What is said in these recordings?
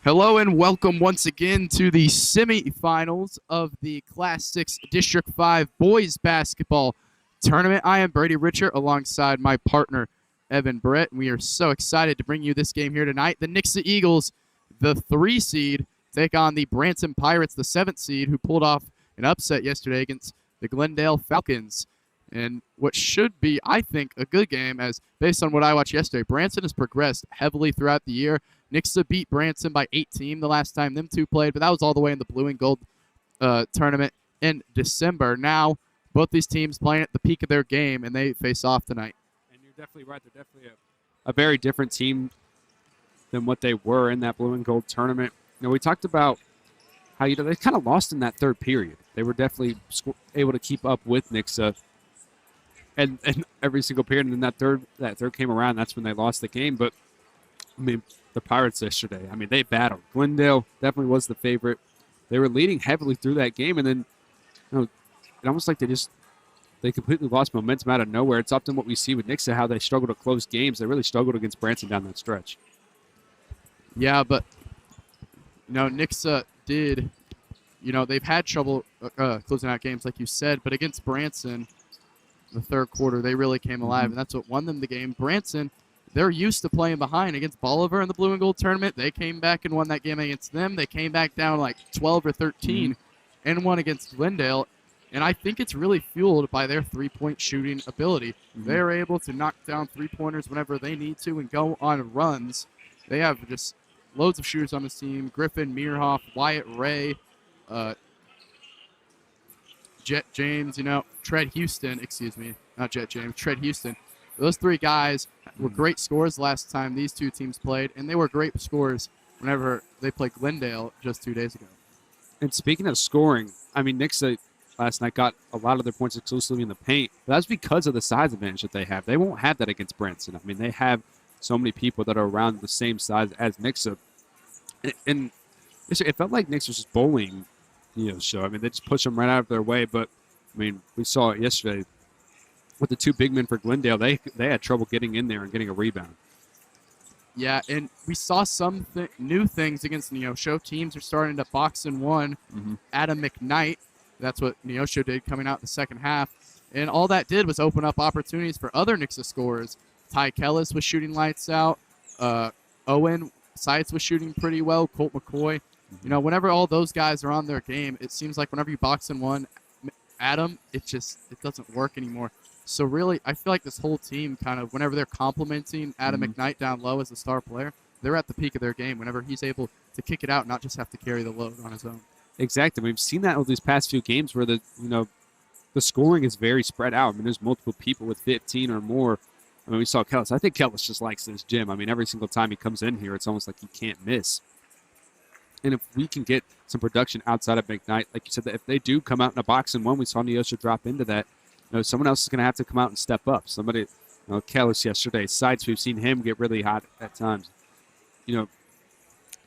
Hello and welcome once again to the semifinals of the Class 6 District 5 Boys Basketball Tournament. I am Brady Richer alongside my partner, Evan Brett. We are so excited to bring you this game here tonight. The Nixa Eagles, the 3 seed, take on the Branson Pirates, the 7th seed, who pulled off an upset yesterday against the Glendale Falcons. And what should be, I think, a good game, as based on what I watched yesterday, Branson has progressed heavily throughout the year. Nixa beat Branson by 18 the last time them two played, but that was all the way in the blue and gold tournament in December. Now, both these teams playing at the peak of their game, and they face off tonight. And you're definitely right. They're definitely a very different team than what they were in that blue and gold tournament. You know, we talked about how they kind of lost in that third period. They were definitely able to keep up with Nixa and every single period. And then that third came around. That's when they lost the game. But I mean, the Pirates yesterday, I mean, they battled. Glendale definitely was the favorite. They were leading heavily through that game, and then it almost like they completely lost momentum out of nowhere. It's often what we see with Nixa, how they struggle to close games. They really struggled against Branson down that stretch. Yeah, but Nixa did, they've had trouble closing out games, like you said, but against Branson, the third quarter, they really came alive, and that's what won them the game. Branson, they're used to playing behind against Bolivar in the blue and gold tournament. They came back and won that game against them. They came back down like 12 or 13 and won against Glendale. And I think it's really fueled by their three-point shooting ability. They're able to knock down three-pointers whenever they need to and go on runs. They have just loads of shooters on this team. Griffin, Meerhoff, Wyatt Ray, Jet James, Tread Houston, not Jet James, Tread Houston. Those 3 guys were great scorers last time these 2 teams played, and they were great scorers whenever they played Glendale just 2 days ago. And speaking of scoring, I mean, Nixa last night got a lot of their points exclusively in the paint. But that's because of the size advantage that they have. They won't have that against Branson. I mean, they have so many people that are around the same size as Nixa. And it felt like Nixa was just bullying, so, I mean, they just push them right out of their way. But, I mean, we saw it yesterday. With the 2 big men for Glendale, they had trouble getting in there and getting a rebound. Yeah, and we saw some new things against Neosho. Teams are starting to box and one. Adam McKnight, that's what Neosho did coming out the second half. And all that did was open up opportunities for other Nixa scorers. Ty Kellis was shooting lights out. Owen Seitz was shooting pretty well. Colt McCoy. Whenever all those guys are on their game, it seems like whenever you box and one, Adam, it doesn't work anymore. So really, I feel like this whole team kind of, whenever they're complimenting Adam McKnight down low as the star player, they're at the peak of their game whenever he's able to kick it out and not just have to carry the load on his own. Exactly. We've seen that over these past few games where the scoring is very spread out. I mean, there's multiple people with 15 or more. I mean, we saw Kellis. I think Kellis just likes this gym. I mean, every single time he comes in here, it's almost like he can't miss. And if we can get some production outside of McKnight, like you said, if they do come out in a box and one, we saw Neosho drop into that. Someone else is going to have to come out and step up. Somebody, Kellis yesterday, Sides, we've seen him get really hot at times.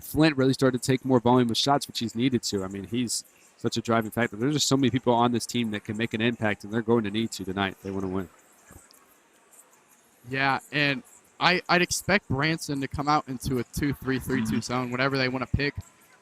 Flint really started to take more volume of shots, which he's needed to. I mean, he's such a driving factor. There's just so many people on this team that can make an impact, and they're going to need to tonight if they want to win. Yeah, and I'd expect Branson to come out into a 2-3-3-2 zone, whatever they want to pick,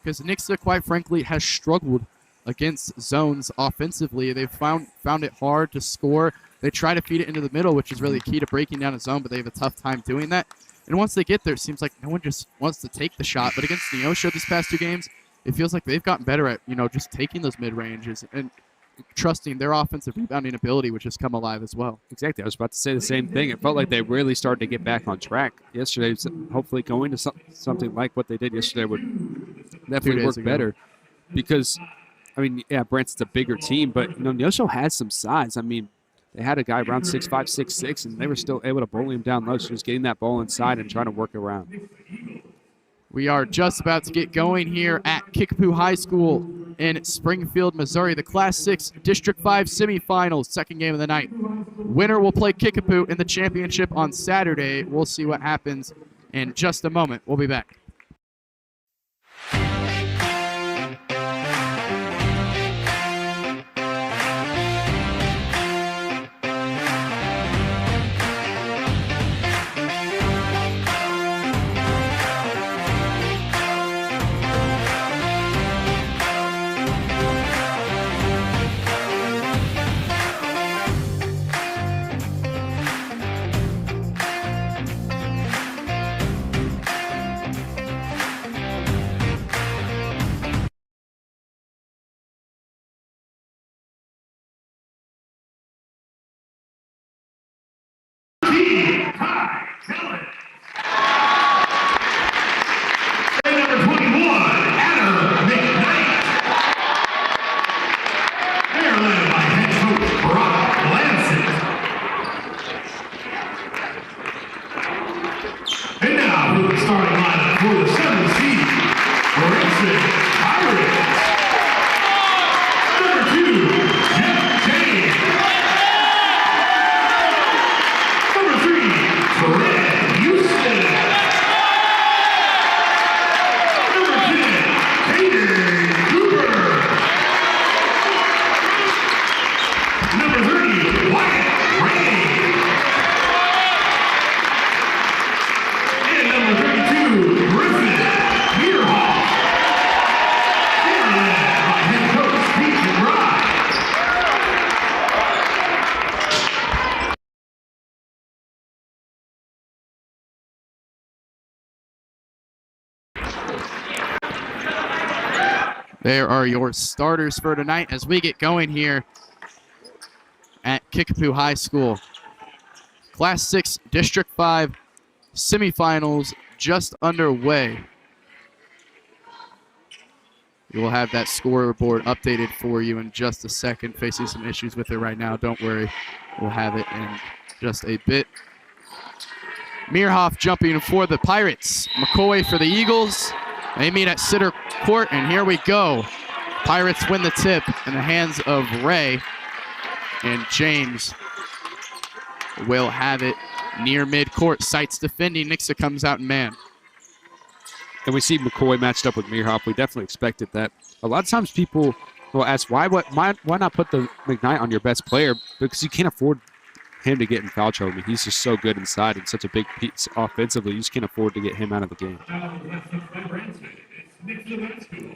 because Nixa, quite frankly, has struggled against zones offensively. They've found it hard to score. They try to feed it into the middle, which is really key to breaking down a zone, but they have a tough time doing that. And once they get there, it seems like no one just wants to take the shot. But against Neosho these past 2 games, it feels like they've gotten better at, just taking those mid-ranges and trusting their offensive rebounding ability, which has come alive as well. Exactly. I was about to say the same thing. It felt like they really started to get back on track yesterday. Hopefully going to something like what they did yesterday would definitely work better. Because, I mean, yeah, Branson's a bigger team, but, Neosho has some size. I mean, they had a guy around 6'5", 6'6", and they were still able to bully him down low. So just getting that ball inside and trying to work around. We are just about to get going here at Kickapoo High School in Springfield, Missouri. The Class 6 District 5 semifinals, second game of the night. Winner will play Kickapoo in the championship on Saturday. We'll see what happens in just a moment. We'll be back. There are your starters for tonight as we get going here at Kickapoo High School. Class 6 District 5 semifinals just underway. We will have that scoreboard updated for you in just a second. Facing some issues with it right now. Don't worry. We'll have it in just a bit. Meerhoff jumping for the Pirates. McCoy for the Eagles. They meet at center court, and here we go. Pirates win the tip in the hands of Ray. And James will have it near midcourt. Sights defending. Nixa comes out in man. And we see McCoy matched up with Meerhoff. We definitely expected that. A lot of times people will ask, why not put the McKnight on your best player? Because you can't afford him to get in foul trouble. I mean, he's just so good inside and such a big piece offensively. You just can't afford to get him out of the game.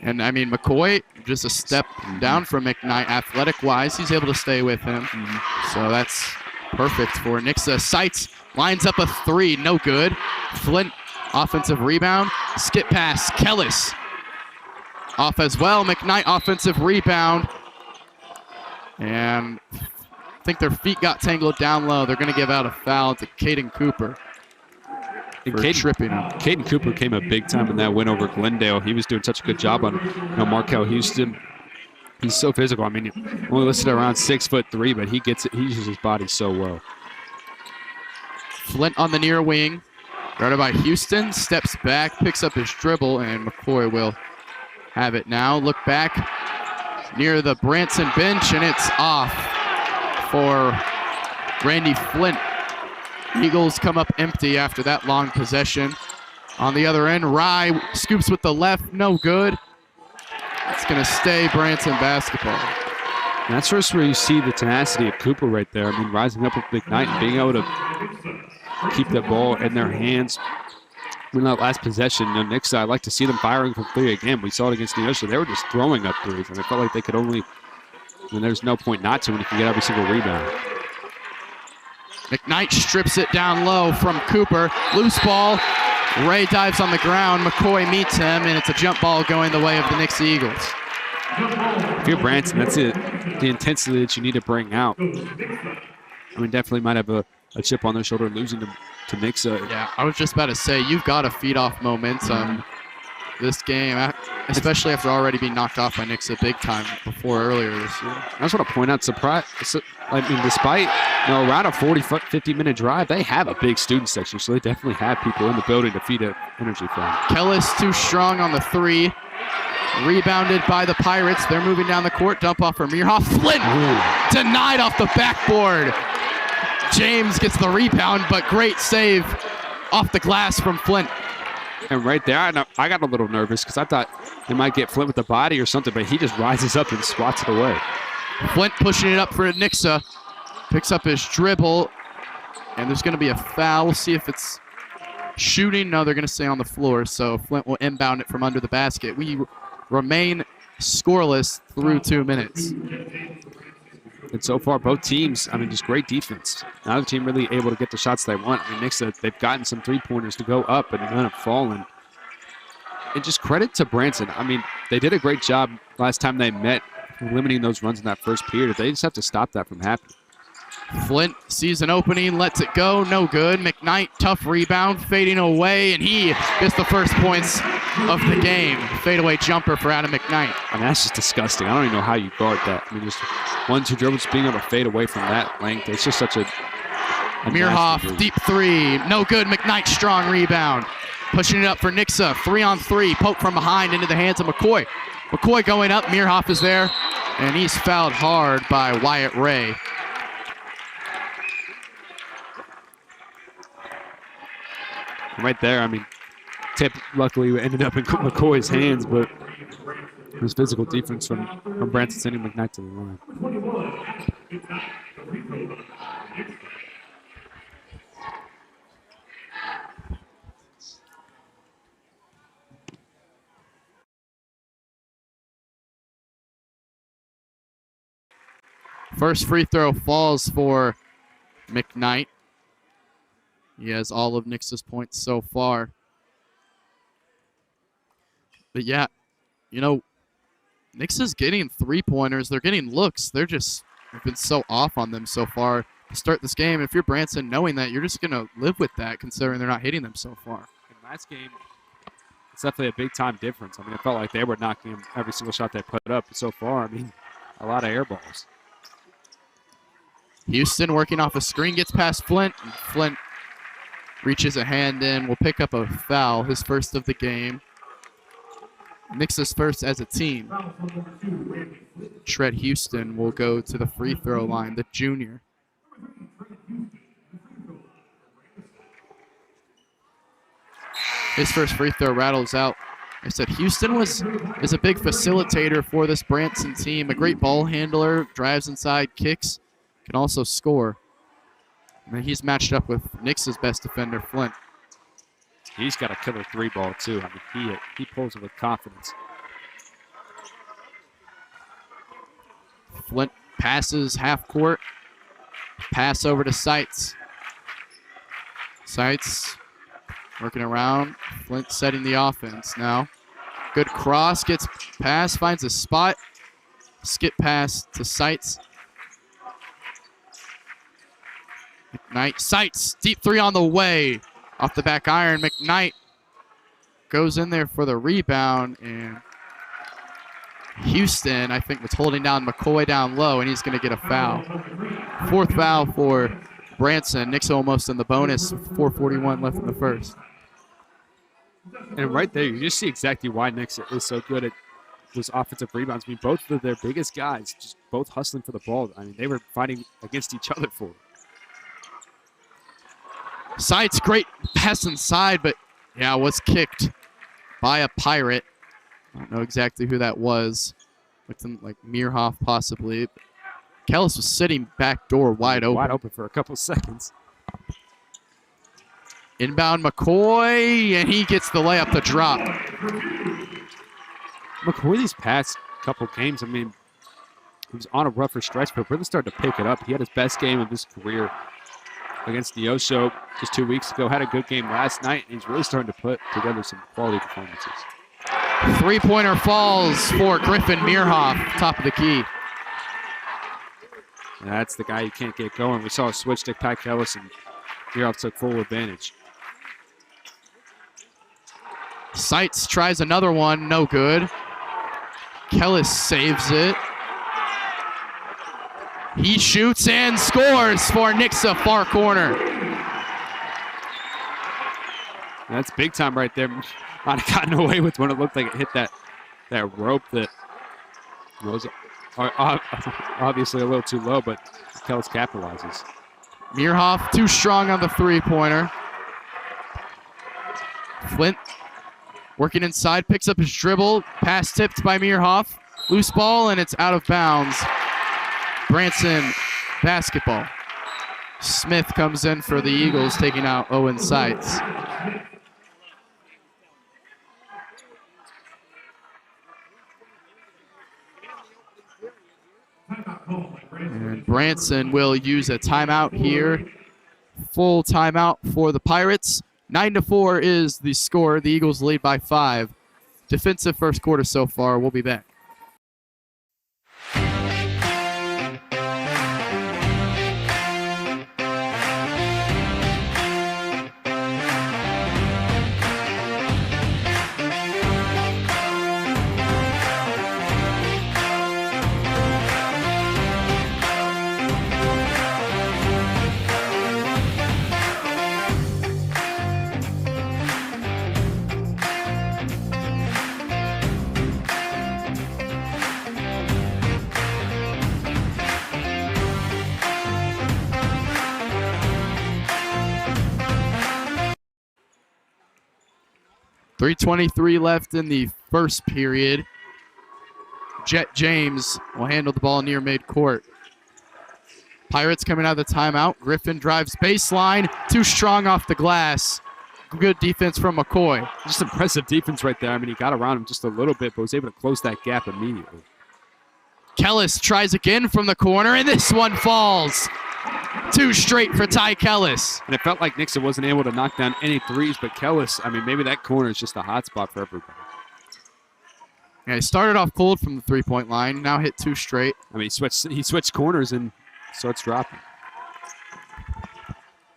And, I mean, McCoy, just a step down from McKnight athletic-wise. He's able to stay with him. So that's perfect for Nixa. Sights lines up a three. No good. Flint, offensive rebound. Skip pass. Kellis off as well. McKnight, offensive rebound. And I think their feet got tangled down low. They're going to give out a foul to Caden Cooper for tripping him. Caden Cooper came up big time in that win over Glendale. He was doing such a good job on Markel Houston. He's so physical. I mean, only listed around 6'3", but he gets it. He uses his body so well. Flint on the near wing. Guarded by Houston. Steps back, picks up his dribble, and McCoy will have it now. Look back near the Branson bench, and it's off for Randy Flint. Eagles come up empty after that long possession. On the other end, Rye scoops with the left, no good. It's going to stay Branson basketball. And that's first where you see the tenacity of Cooper right there. I mean, rising up with McKnight and being able to keep the ball in their hands. In that last possession, Nixa, I'd like to see them firing from three again. We saw it against Neosho. They were just throwing up threes, and it felt like they could only, there's no point not to when you can get every single rebound. McKnight strips it down low from Cooper. Loose ball. Ray dives on the ground. McCoy meets him, and it's a jump ball going the way of the Nixa Eagles. If you're Branson, that's it. The intensity that you need to bring out. I mean, definitely might have a chip on their shoulder losing to Nixa. Yeah, I was just about to say, you've got to feed off momentum this game, especially after already being knocked off by Nixa big time before earlier this year. I just want to point out, I mean, despite around a 40, 50-minute drive, they have a big student section, so they definitely have people in the building to feed an energy from. Kellis too strong on the three. Rebounded by the Pirates. They're moving down the court. Dump off for Meerhoff. Flint denied off the backboard. James gets the rebound, but great save off the glass from Flint. And right there, I got a little nervous because I thought they might get Flint with the body or something, but he just rises up and swats it away. Flint pushing it up for Nixa. Picks up his dribble, and there's going to be a foul. We'll see if it's shooting. No, they're going to stay on the floor, so Flint will inbound it from under the basket. We remain scoreless through 2 minutes. And so far, both teams, I mean, just great defense. Neither team really able to get the shots they want. I mean, Nixa, they've gotten some three-pointers to go up, and none have fallen. And just credit to Branson. I mean, they did a great job last time they met, limiting those runs in that first period. They just have to stop that from happening. Flint sees an opening, lets it go, no good. McKnight, tough rebound, fading away, and he gets the first points of the game. Fadeaway jumper for Adam McKnight. I mean, that's just disgusting. I don't even know how you guard that. I mean, just 1-2 dribbles, being able to fade away from that length. It's just such a Meerhoff, deep three, no good. McKnight, strong rebound. Pushing it up for Nixa, 3-on-3, poke from behind into the hands of McCoy. McCoy going up, Meerhoff is there, and he's fouled hard by Wyatt Ray. Right there, I mean, tip luckily ended up in McCoy's hands, but it was physical defense from Branson sending McKnight to the line. First free throw falls for McKnight. He has all of Nixa's points so far. But yeah, Nixa's getting three-pointers. They're getting looks. They've been so off on them so far to start this game. If you're Branson, knowing that, you're just going to live with that, considering they're not hitting them so far. In last game, it's definitely a big-time difference. I mean, it felt like they were knocking every single shot they put up. But so far, I mean, a lot of air balls. Houston working off a screen, gets past Flint, and Flint reaches a hand in, will pick up a foul, his first of the game. Nixa's first as a team. Shred Houston will go to the free throw line, the junior. His first free throw rattles out. I said Houston is a big facilitator for this Branson team, a great ball handler, drives inside, kicks, can also score. And then he's matched up with Nixa's best defender, Flint. He's got a killer three ball, too. I mean, he pulls it with confidence. Flint passes half court. Pass over to Seitz. Seitz working around. Flint setting the offense now. Good cross, gets pass, finds a spot. Skip pass to Seitz. McKnight, Seitz, deep three on the way. Off the back iron, McKnight goes in there for the rebound, and Houston, I think, was holding down McCoy down low, and he's going to get a foul. Fourth foul for Branson. Nixa almost in the bonus, 4:41 left in the first. And right there, you just see exactly why Nixa is so good at those offensive rebounds. I mean, both of their biggest guys, just both hustling for the ball. I mean, they were fighting against each other for it. Seitz, great pass inside, but yeah, was kicked by a Pirate. I don't know exactly who that was. Looked like Meerhoff possibly. Kellis was sitting back door wide open. Wide open for a couple seconds. Inbound McCoy, and he gets the layup to drop. McCoy these past couple games, I mean, he was on a rougher stretch, but really started to pick it up. He had his best game of his career against Neosho just 2 weeks ago. Had a good game last night, and he's really starting to put together some quality performances. Three-pointer falls for Griffin Meerhoff, top of the key. And that's the guy you can't get going. We saw a switch to Ty Kellis, and Meerhoff took full advantage. Seitz tries another one, no good. Kellis saves it. He shoots and scores for Nixa, far corner. That's big time right there. Might have gotten away with when it looked like it hit that rope that was obviously a little too low, but Kellis capitalizes. Meerhoff too strong on the three-pointer. Flint working inside, picks up his dribble. Pass tipped by Meerhoff. Loose ball, and it's out of bounds. Branson basketball. Smith comes in for the Eagles, taking out Owen Seitz. And Branson will use a timeout here. Full timeout for the Pirates. 9-4 is the score. The Eagles lead by 5. Defensive first quarter so far. We'll be back. .323 left in the first period. Jet James will handle the ball near midcourt. Pirates coming out of the timeout. Griffin drives baseline. Too strong off the glass. Good defense from McCoy. Just impressive defense right there. I mean, he got around him just a little bit, but was able to close that gap immediately. Kellis tries again from the corner, and this one falls. Two straight for Ty Kellis. And it felt like Nixa wasn't able to knock down any threes, but Kellis, I mean, maybe that corner is just a hot spot for everybody. Yeah, he started off cold from the three-point line. Now hit 2 straight. I mean, he switched corners and starts dropping.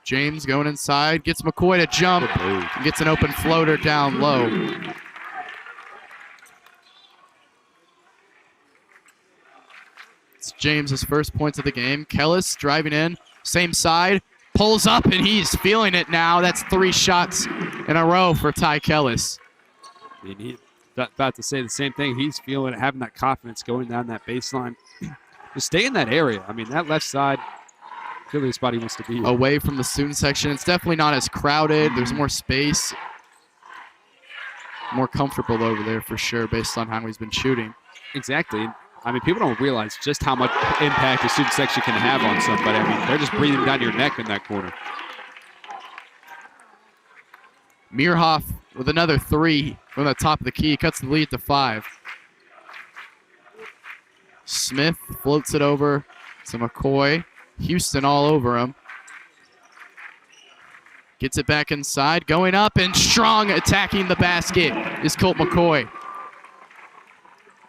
James going inside, gets McCoy to jump, gets an open floater down low. It's James's first points of the game. Kellis driving in, same side, pulls up, and he's feeling it now. That's 3 shots in a row for Ty Kellis. I mean, he's about to say the same thing. He's feeling it, having that confidence going down that baseline. Just stay in that area. I mean, that left side, clearly the spot he wants to be. Away from the student section. It's definitely not as crowded. There's more space. More comfortable over there for sure based on how he's been shooting. Exactly. I mean, people don't realize just how much impact the student section can have on somebody. I mean, they're just breathing down your neck in that corner. Meerhoff with another 3 from the top of the key. Cuts the lead to 5. Smith floats it over to McCoy. Houston all over him. Gets it back inside. Going up and strong attacking the basket is Colt McCoy.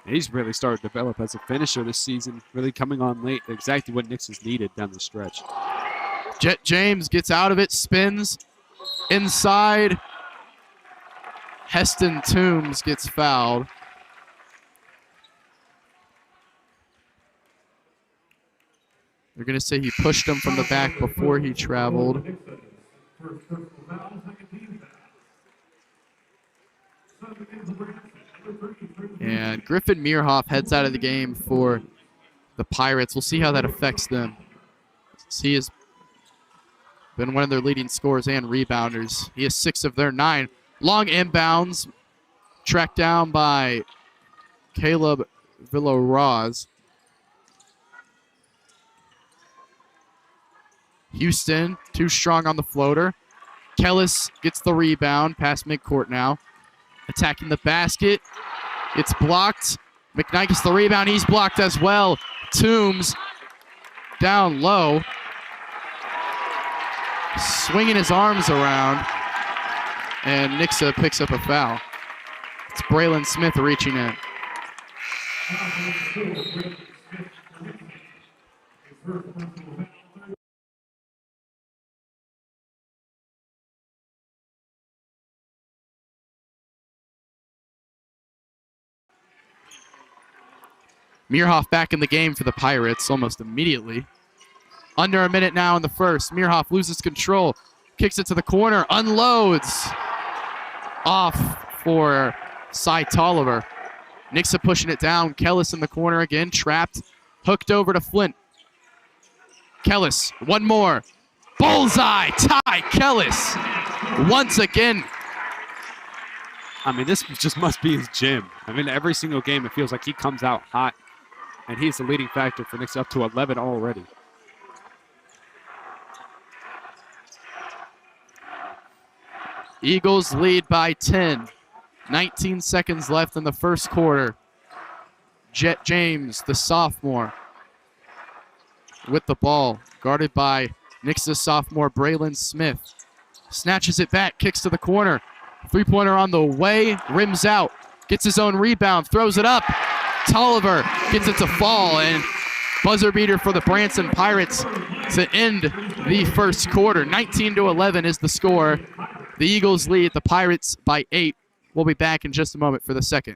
He's really started to develop as a finisher this season, really coming on late. Exactly what Nixa has needed down the stretch. Jet James gets out of it, spins inside. Heston Toombs gets fouled. They're going to say he pushed him from the back before he traveled. And Griffin Meerhoff heads out of the game for the Pirates. We'll see how that affects them. He has been one of their leading scorers and rebounders. He has 6 of their 9. Long inbounds, tracked down by Caleb Villaroz. Houston, too strong on the floater. Kellis gets the rebound, past midcourt now. Attacking the basket. It's blocked. McKnight gets the rebound. He's blocked as well. Toombs down low. Swinging his arms around. And Nixa picks up a foul. It's Braylon Smith reaching in. Meerhoff back in the game for the Pirates almost immediately. Under a minute now in the first. Meerhoff loses control. Kicks it to the corner. Unloads. Off for Cy Tolliver. Nixa pushing it down. Kellis in the corner again. Trapped. Hooked over to Flint. Kellis. One more. Bullseye. Ty Kellis. Once again. I mean, this just must be his gym. I mean, every single game it feels like he comes out hot. And he's the leading factor for Nixa, up to 11 already. Eagles lead by 10. 19 seconds left in the first quarter. Jet James, the sophomore, with the ball. Guarded by Nixa's sophomore, Braylon Smith. Snatches it back, kicks to the corner. Three-pointer on the way, rims out. Gets his own rebound, throws it up. Tolliver gets it to fall, and buzzer beater for the Branson Pirates to end the first quarter. 19-11 is the score. The Eagles lead the Pirates by 8. We'll be back in just a moment for the second.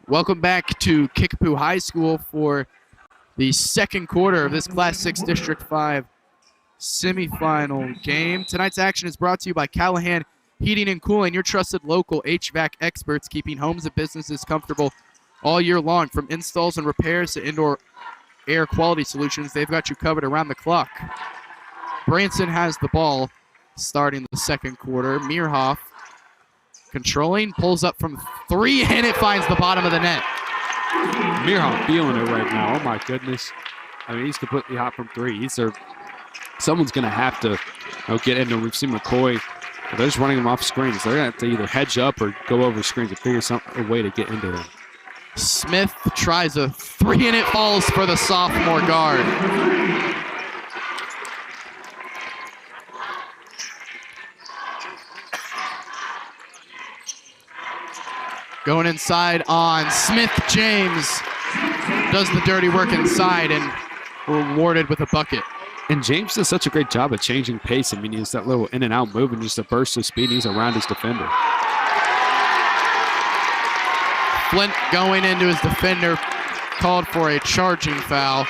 Welcome back to Kickapoo High School for the second quarter of this Class 6 District 5 semifinal game. Tonight's action is brought to you by Callahan Heating and Cooling, your trusted local HVAC experts, keeping homes and businesses comfortable all year long. From installs and repairs to indoor air quality solutions, they've got you covered around the clock. Branson has the ball starting the second quarter. Meerhoff controlling, pulls up from 3, and it finds the bottom of the net. Meerhoff feeling it right now. Oh, my goodness. I mean, he's completely hot from 3. Someone's going to have to get into. We've seen McCoy. They're just running him off screens. They're going to have to either hedge up or go over screens and figure a way to get into him. Smith tries a 3, and it falls for the sophomore guard. Going inside on Smith. James does the dirty work inside and rewarded with a bucket. And James does such a great job of changing pace. I mean, he's that little in and out move and just a burst of speed. He's around his defender. Flint going into his defender, called for a charging foul.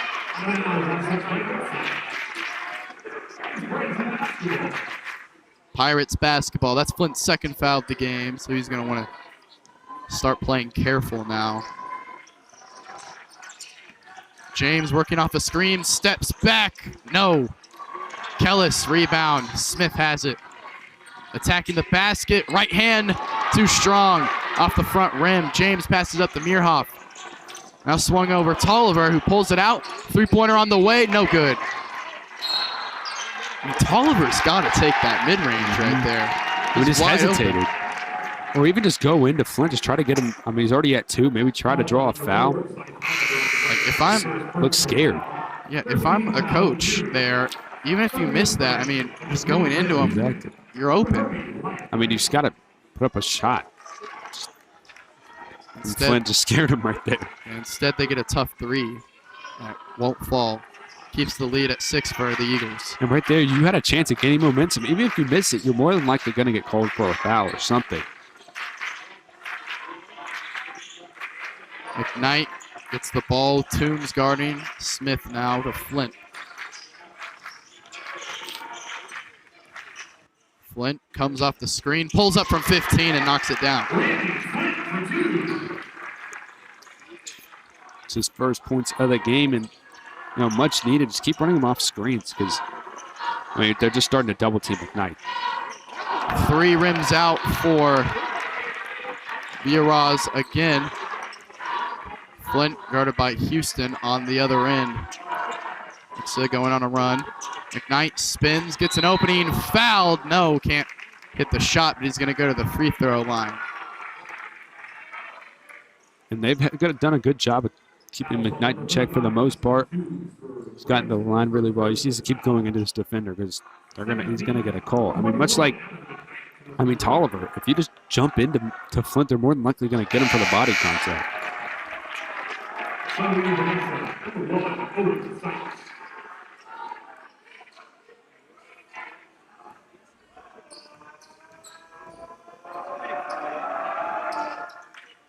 Pirates basketball. That's Flint's second foul of the game, so he's going to want to start playing careful now. James working off a screen, steps back. No. Kellis rebound. Smith has it. Attacking the basket. Right hand, too strong. Off the front rim. James passes up to Meerhoff. Now swung over Tolliver, who pulls it out. Three-pointer on the way. No good. I mean, Tolliver's got to take that mid-range right there. He just hesitated. Or even just go into Flint, just try to get him. I mean, he's already at 2. Maybe try to draw a foul. Like if I'm looks scared. Yeah, if I'm a coach there, even if you miss that, I mean, just going into him, exactly. You're open. I mean, you just got to put up a shot. Flint just scared him right there. Instead, they get a tough 3 that won't fall. Keeps the lead at 6 for the Eagles. And right there, you had a chance at gaining momentum. Even if you miss it, you're more than likely going to get called for a foul or something. McKnight gets the ball. Toombs guarding. Smith now to Flint. Flint comes off the screen, pulls up from 15 and knocks it down. It's his first points of the game, and much needed. Just keep running them off screens because they're just starting to double team McKnight. 3 rims out for Vieraz again. Flint guarded by Houston on the other end. Nixa going on a run. McKnight spins, gets an opening, fouled. No, can't hit the shot, but he's going to go to the free throw line. And they've done a good job of keeping McKnight in check for the most part. He's gotten the line really well. He needs to keep going into this defender because he's going to get a call. I mean, much like Tolliver, if you just jump into Flint, they're more than likely going to get him for the body contact.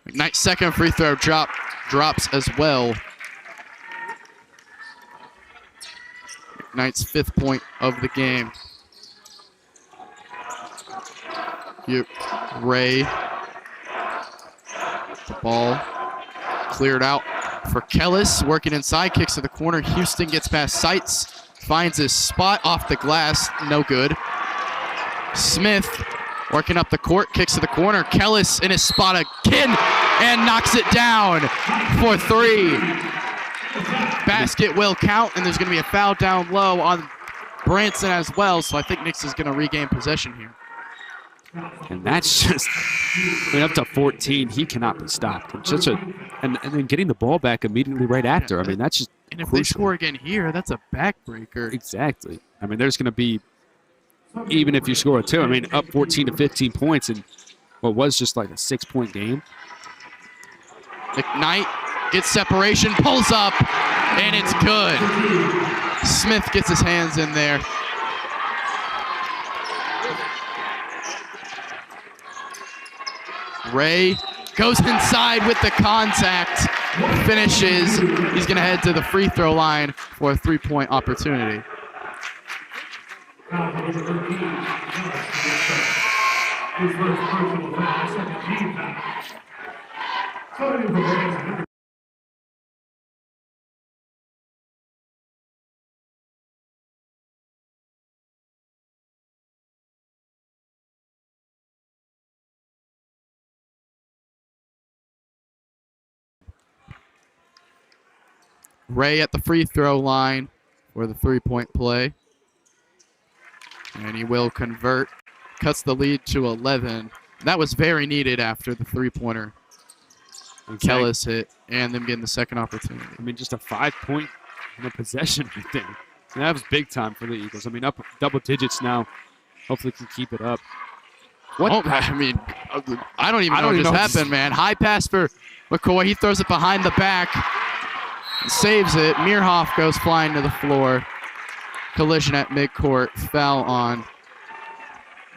McKnight's second free throw drops as well. McKnight's 5th point of the game. Ray. The ball cleared out for Kellis. Working inside, kicks to the corner. Houston gets past Seitz. Finds his spot off the glass. No good. Smith working up the court, kicks to the corner. Kellis in his spot again and knocks it down for 3. Basket will count, and there's going to be a foul down low on Branson as well, so I think Nixa is going to regain possession here. And that's just, up to 14, he cannot be stopped. And then getting the ball back immediately right after. I mean, that's just And if crucial. they score again here, that's a backbreaker. Exactly. I mean, there's going to be, even if you score a 2, I mean, up 14 to 15 points in what was just like a 6-point game. McKnight gets separation, pulls up, and it's good. Smith gets his hands in there. Ray goes inside with the contact, finishes. He's going to head to the free throw line for a three-point opportunity. Ray at the free throw line for the three-point play. And he will convert, cuts the lead to 11. That was very needed after the three-pointer Kellis hit and them getting the second opportunity. I mean, just a 5-point possession right there. And that was big time for the Eagles. I mean, up double digits now. Hopefully can keep it up. What? Oh, I mean, I don't even know what just happened, man. High pass for McCoy. He throws it behind the back. Saves it. Meerhoff goes flying to the floor. Collision at midcourt. Foul on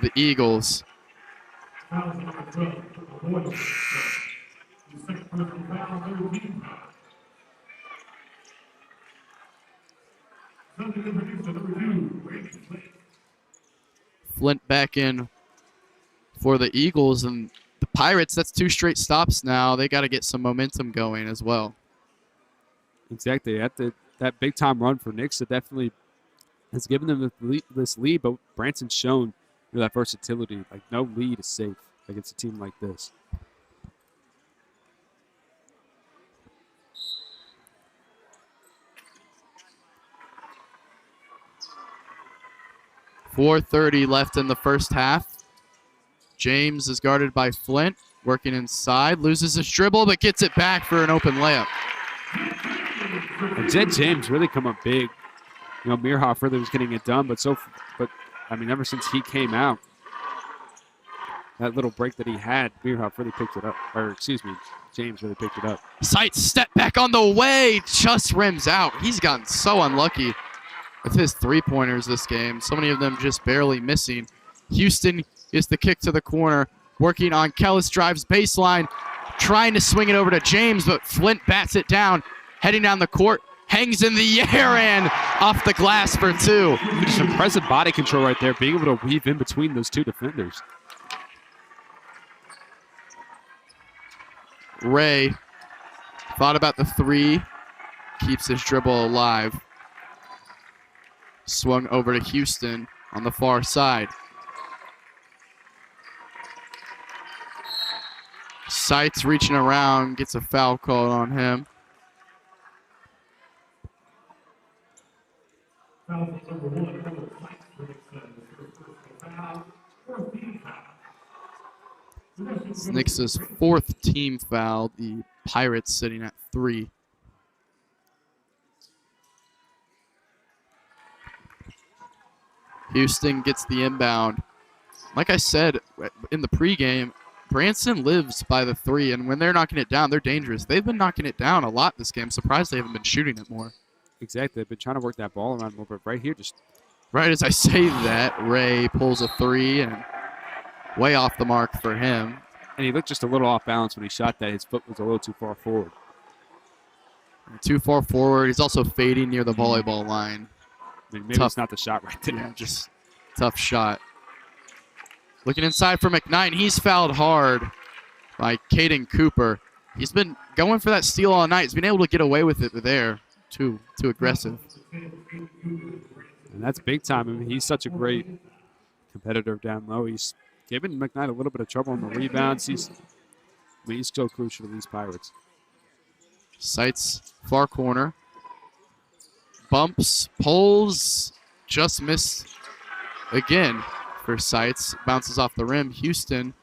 the Eagles. Flint back in for the Eagles, and the Pirates, that's 2 straight stops now. They got to get some momentum going as well. Exactly. That big-time run for Nixa definitely has given them this lead, but Branson's shown that versatility. Like, no lead is safe against a team like this. .430 left in the first half. James is guarded by Flint, working inside, loses his dribble, but gets it back for an open layup. And Jed James really come up big. You know, Meerhoff really was getting it done, but I mean, ever since he came out, that little break that he had, Meerhoff really picked it up. Or, excuse me, James really picked it up. Sight step back on the way, just rims out. He's gotten so unlucky with his three-pointers this game. So many of them just barely missing. Houston is the kick to the corner, working on Kellis, drives baseline, trying to swing it over to James, but Flint bats it down, heading down the court, hangs in the air and off the glass for 2. Just impressive body control right there, being able to weave in between those 2 defenders. Ray thought about the 3, keeps his dribble alive. Swung over to Houston on the far side. Sights reaching around, gets a foul called on him. It's Nix's 4th team foul. The Pirates sitting at 3. Houston gets the inbound. Like I said in the pregame, Branson lives by the 3, and when they're knocking it down, they're dangerous. They've been knocking it down a lot this game. Surprised they haven't been shooting it more. Exactly. They've been trying to work that ball around a little bit. Right here, just right as I say that, Ray pulls a 3 and way off the mark for him. And he looked just a little off balance when he shot that. His foot was a little too far forward. Too far forward. He's also fading near the volleyball line. I mean, maybe it's not the shot right there. Yeah, just tough shot. Looking inside for McKnight. He's fouled hard by Caden Cooper. He's been going for that steal all night. He's been able to get away with it there. Too aggressive. And that's big time. I mean, he's such a great competitor down low. He's giving McKnight a little bit of trouble on the rebounds. He's so crucial to these Pirates. Sights far corner. Bumps, pulls, just missed again for Sights. Bounces off the rim. Houston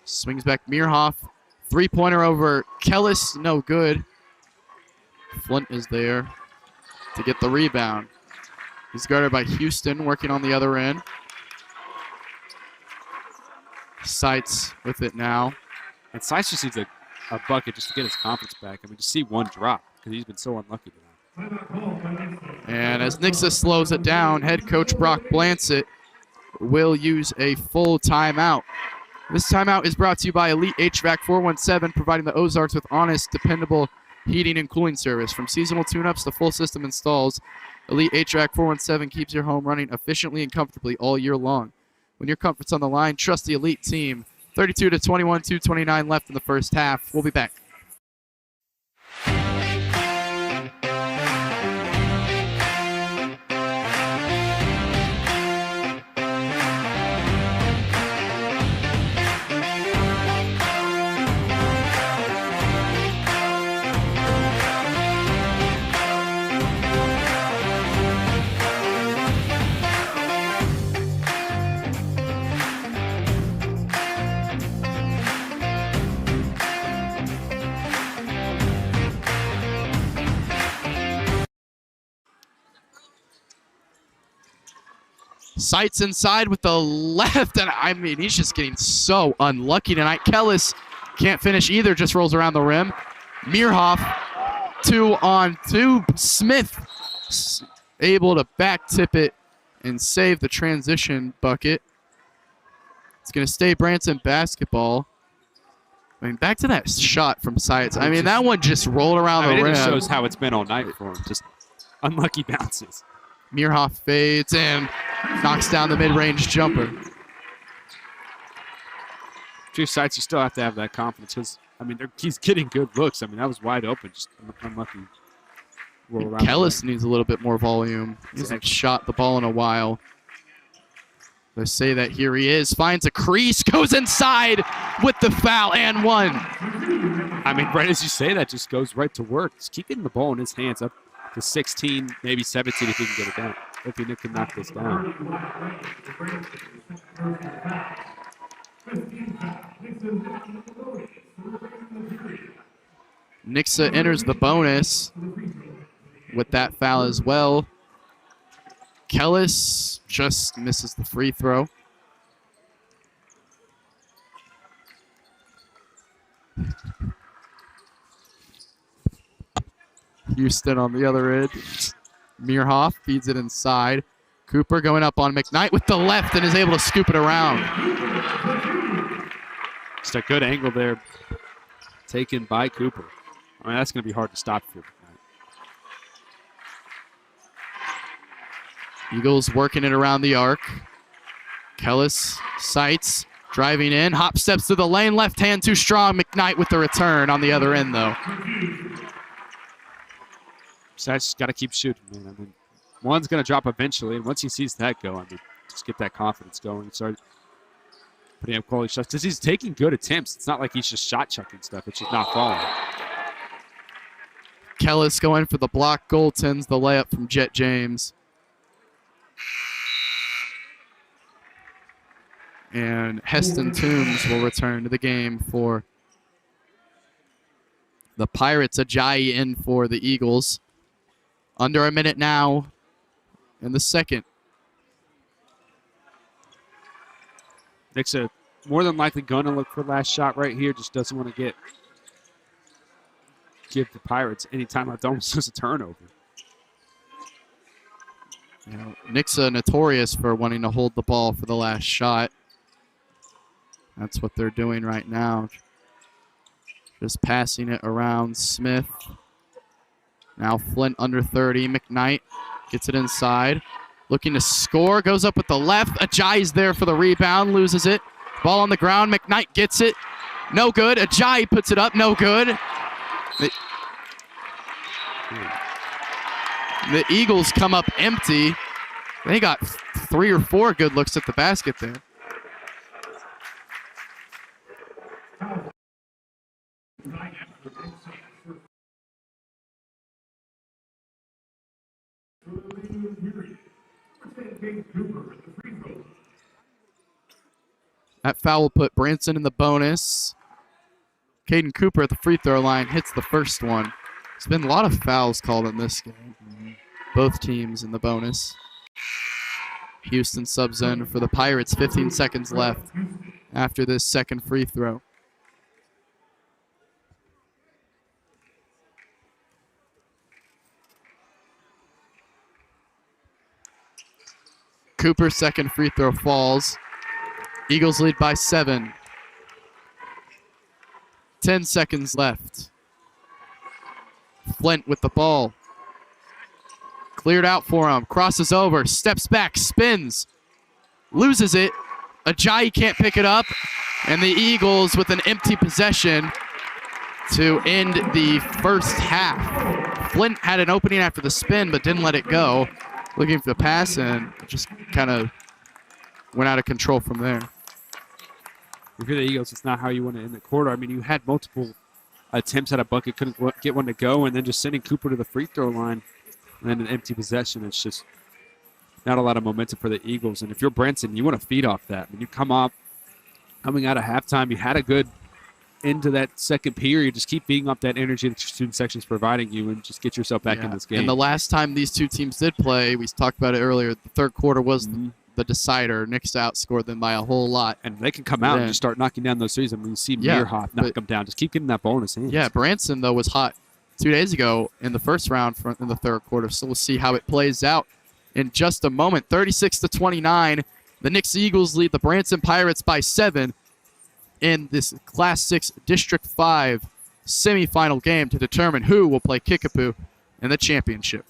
swings back. Meerhoff, 3-pointer over Kellis, no good. Flint is there to get the rebound. He's guarded by Houston, working on the other end. Sights with it now. And Sights just needs a bucket just to get his confidence back. I mean, just see one drop because he's been so unlucky tonight. And as Nixa slows it down, head coach Brock Blansett will use a full timeout. This timeout is brought to you by Elite HVAC 417, providing the Ozarks with honest, dependable heating and cooling service. From seasonal tune-ups to full system installs, Elite HVAC 417 keeps your home running efficiently and comfortably all year long. When your comfort's on the line, trust the Elite team. 32-21, 2:29 left in the first half. We'll be back. Sights inside with the left, and I mean, he's just getting so unlucky tonight. Kellis can't finish either, just rolls around the rim. Meerhoff, 2-on-2. Smith able to back tip it and save the transition bucket. It's going to stay Branson basketball. I mean, back to that shot from Sights. I mean, that one just rolled around the rim. It shows how it's been all night for him, just unlucky bounces. Meerhoff fades and knocks down the mid-range jumper. Two Sights, you still have to have that confidence because, I mean, he's getting good looks. I mean, that was wide open, just unlucky roll around. Kellis needs a little bit more volume. He hasn't shot the ball in a while. They say that here he is, finds a crease, goes inside with the foul and one. I mean, right as you say that, just goes right to work. Just keep getting the ball in his hands up to 16, maybe 17 if he can get it down. If he can knock this down. Nixa enters the bonus with that foul as well. Kellis just misses the free throw. Houston on the other end. Meerhoff feeds it inside. Cooper going up on McKnight with the left and is able to scoop it around. Just a good angle there taken by Cooper. I mean, that's going to be hard to stop for McKnight. Eagles working it around the arc. Kellis, Sights, driving in. Hop steps to the lane. Left hand too strong. McKnight with the return on the other end, though. Sights got to keep shooting, man. I mean, one's going to drop eventually, and once he sees that go, I mean, just get that confidence going and start putting up quality shots. Because he's taking good attempts. It's not like he's just shot-chucking stuff. It's just not falling. Kellis going for the block, goaltends the layup from Jet James. And Heston Toombs will return to the game for the Pirates. Ajayi in for the Eagles. Under a minute now in the second. Nixa more than likely going to look for last shot right here. Just doesn't want to give the Pirates any time left. Almost just a turnover. You know, Nixa notorious for wanting to hold the ball for the last shot. That's what they're doing right now. Just passing it around Smith. Now Flint under 30. McKnight gets it inside. Looking to score. Goes up with the left. Ajayi's there for the rebound. Loses it. Ball on the ground. McKnight gets it. No good. Ajayi puts it up. No good. The Eagles come up empty. They got 3 or 4 good looks at the basket there. That foul will put Branson in the bonus. Caden Cooper at the free throw line hits the first one. There's been a lot of fouls called in this game. Both teams in the bonus. Houston subs in for the Pirates. 15 seconds left after this second free throw. Cooper's second free throw falls. Eagles lead by 7. 10 seconds left. Flint with the ball. Cleared out for him. Crosses over. Steps back. Spins. Loses it. Ajayi can't pick it up. And the Eagles with an empty possession to end the first half. Flint had an opening after the spin, but didn't let it go. Looking for the pass and just kind of went out of control from there. If you're the Eagles, it's not how you want to end the quarter. I mean, you had multiple attempts at a bucket, couldn't get one to go, and then just sending Cooper to the free throw line and then an empty possession. It's just not a lot of momentum for the Eagles. And if you're Branson, you want to feed off that. When you come up, coming out of halftime, you had a good into that second period. Just keep feeding off that energy that your student section is providing you and just get yourself back in this game. And the last time these two teams did play, we talked about it earlier, the third quarter was the decider. Nixa outscored them by a whole lot. And they can come out and just start knocking down those threes. I mean, you see Meerhoff knock them down. Just keep getting that ball in his hands. Yeah, Branson, though, was hot 2 days ago in the first round in the third quarter. So we'll see how it plays out in just a moment. 36-29. The Nixa Eagles lead the Branson Pirates by 7 in this Class 6 District 5 semifinal game to determine who will play Kickapoo in the championship.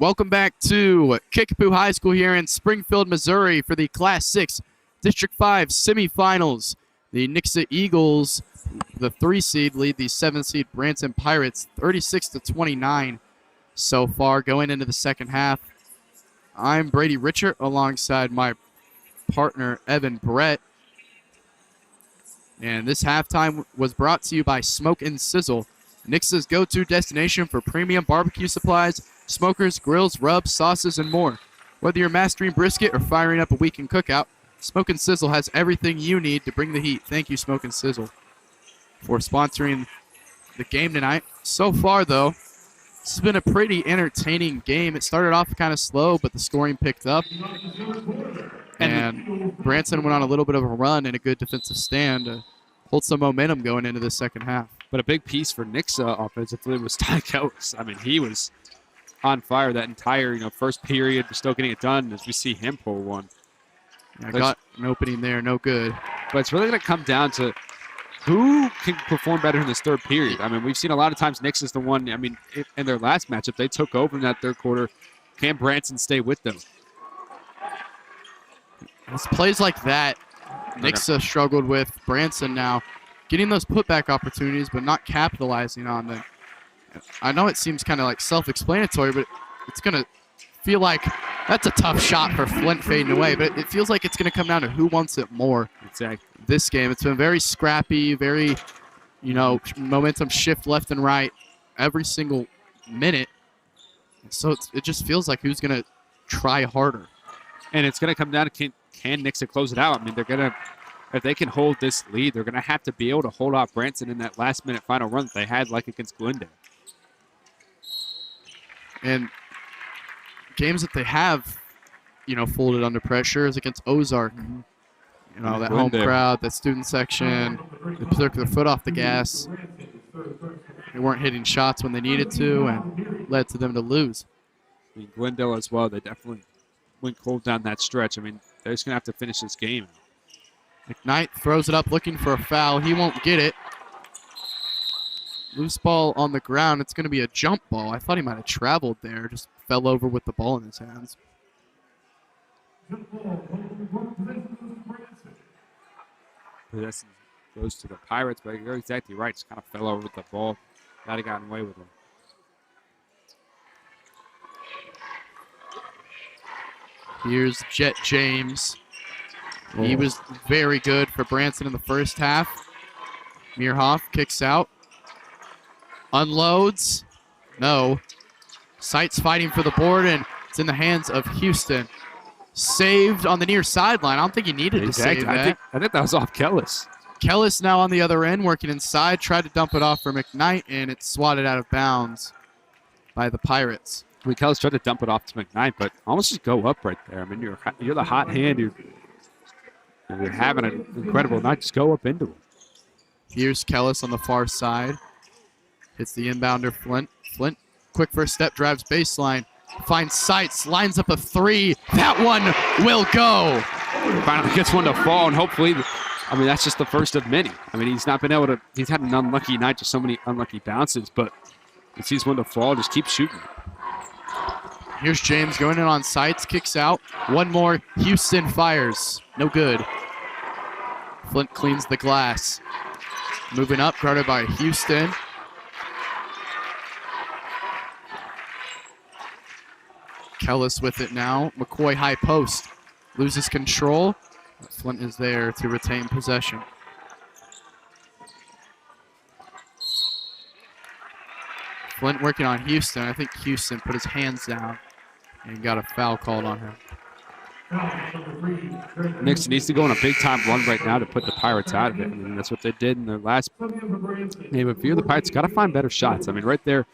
Welcome back to Kickapoo High School here in Springfield, Missouri for the Class 6 District 5 semifinals. The Nixa Eagles, the 3 seed, lead the 7 seed Branson Pirates 36-29 so far going into the second half. I'm Brady Richard alongside my partner Evan Brett. And this halftime was brought to you by Smoke and Sizzle, Nixa's go-to destination for premium barbecue supplies, smokers, grills, rubs, sauces, and more. Whether you're mastering brisket or firing up a weekend cookout, Smoke and Sizzle has everything you need to bring the heat. Thank you, Smoke and Sizzle, for sponsoring the game tonight. So far, though, this has been a pretty entertaining game. It started off kind of slow, but the scoring picked up. And Branson went on a little bit of a run and a good defensive stand to hold some momentum going into the second half. But a big piece for Nixa offensively was Ty Kellis. I mean, he was on fire that entire first period. We're still getting it done as we see him pull one. Yeah, got an opening there, no good. But it's really going to come down to who can perform better in this third period. I mean, we've seen a lot of times Nixa's the one. I mean, in their last matchup, they took over in that third quarter. Can Branson stay with them? It's plays like that Nixa struggled with Branson now, getting those putback opportunities but not capitalizing on them. I know it seems kind of like self-explanatory, but it's going to feel like that's a tough shot for Flint fading away, but it feels like it's going to come down to who wants it more. Exactly. This game, it's been very scrappy, very, momentum shift left and right every single minute. So it just feels like who's going to try harder. And it's going to come down to can Nixa close it out? I mean, they're going to, if they can hold this lead, they're going to have to be able to hold off Branson in that last-minute final run that they had, like against Glendale. And games that they have, folded under pressure is against Ozark. Mm-hmm. That home crowd, that student section, they took their foot off the gas. They weren't hitting shots when they needed to and led to them to lose. I mean, Glendale as well, they definitely went cold down that stretch. I mean, they're just going to have to finish this game. McKnight throws it up looking for a foul. He won't get it. Loose ball on the ground. It's going to be a jump ball. I thought he might have traveled there. Just fell over with the ball in his hands. Possession goes to the Pirates, but you're exactly right. Just kind of fell over with the ball. Might have gotten away with him. Here's Jet James. He was very good for Branson in the first half. Meerhoff kicks out. Unloads. No. Sights fighting for the board, and it's in the hands of Houston. Saved on the near sideline. I don't think he needed to save that. I think that was off Kellis. Kellis now on the other end, working inside. Tried to dump it off for McKnight, and it's swatted out of bounds by the Pirates. I mean, Kellis tried to dump it off to McKnight, but almost just go up right there. I mean, you're the hot hand. You're having an incredible night. Just go up into it. Here's Kellis on the far side. Hits the inbounder, Flint. Flint, quick first step, drives baseline. Finds Sights, lines up a three. That one will go. Finally gets one to fall, and hopefully, I mean, that's just the first of many. I mean, he's not been able to, he's had an unlucky night, just so many unlucky bounces, but he sees one to fall, just keep shooting. Here's James going in on Sights, kicks out. One more, Houston fires. No good. Flint cleans the glass. Moving up, guarded by Houston. Kellis with it now. McCoy high post. Loses control. Flint is there to retain possession. Flint working on Houston. I think Houston put his hands down and got a foul called on him. Nixa needs to go on a big-time run right now to put the Pirates out of it. I mean, that's what they did in their last game. If you're the Pirates, got to find better shots. I mean, right there,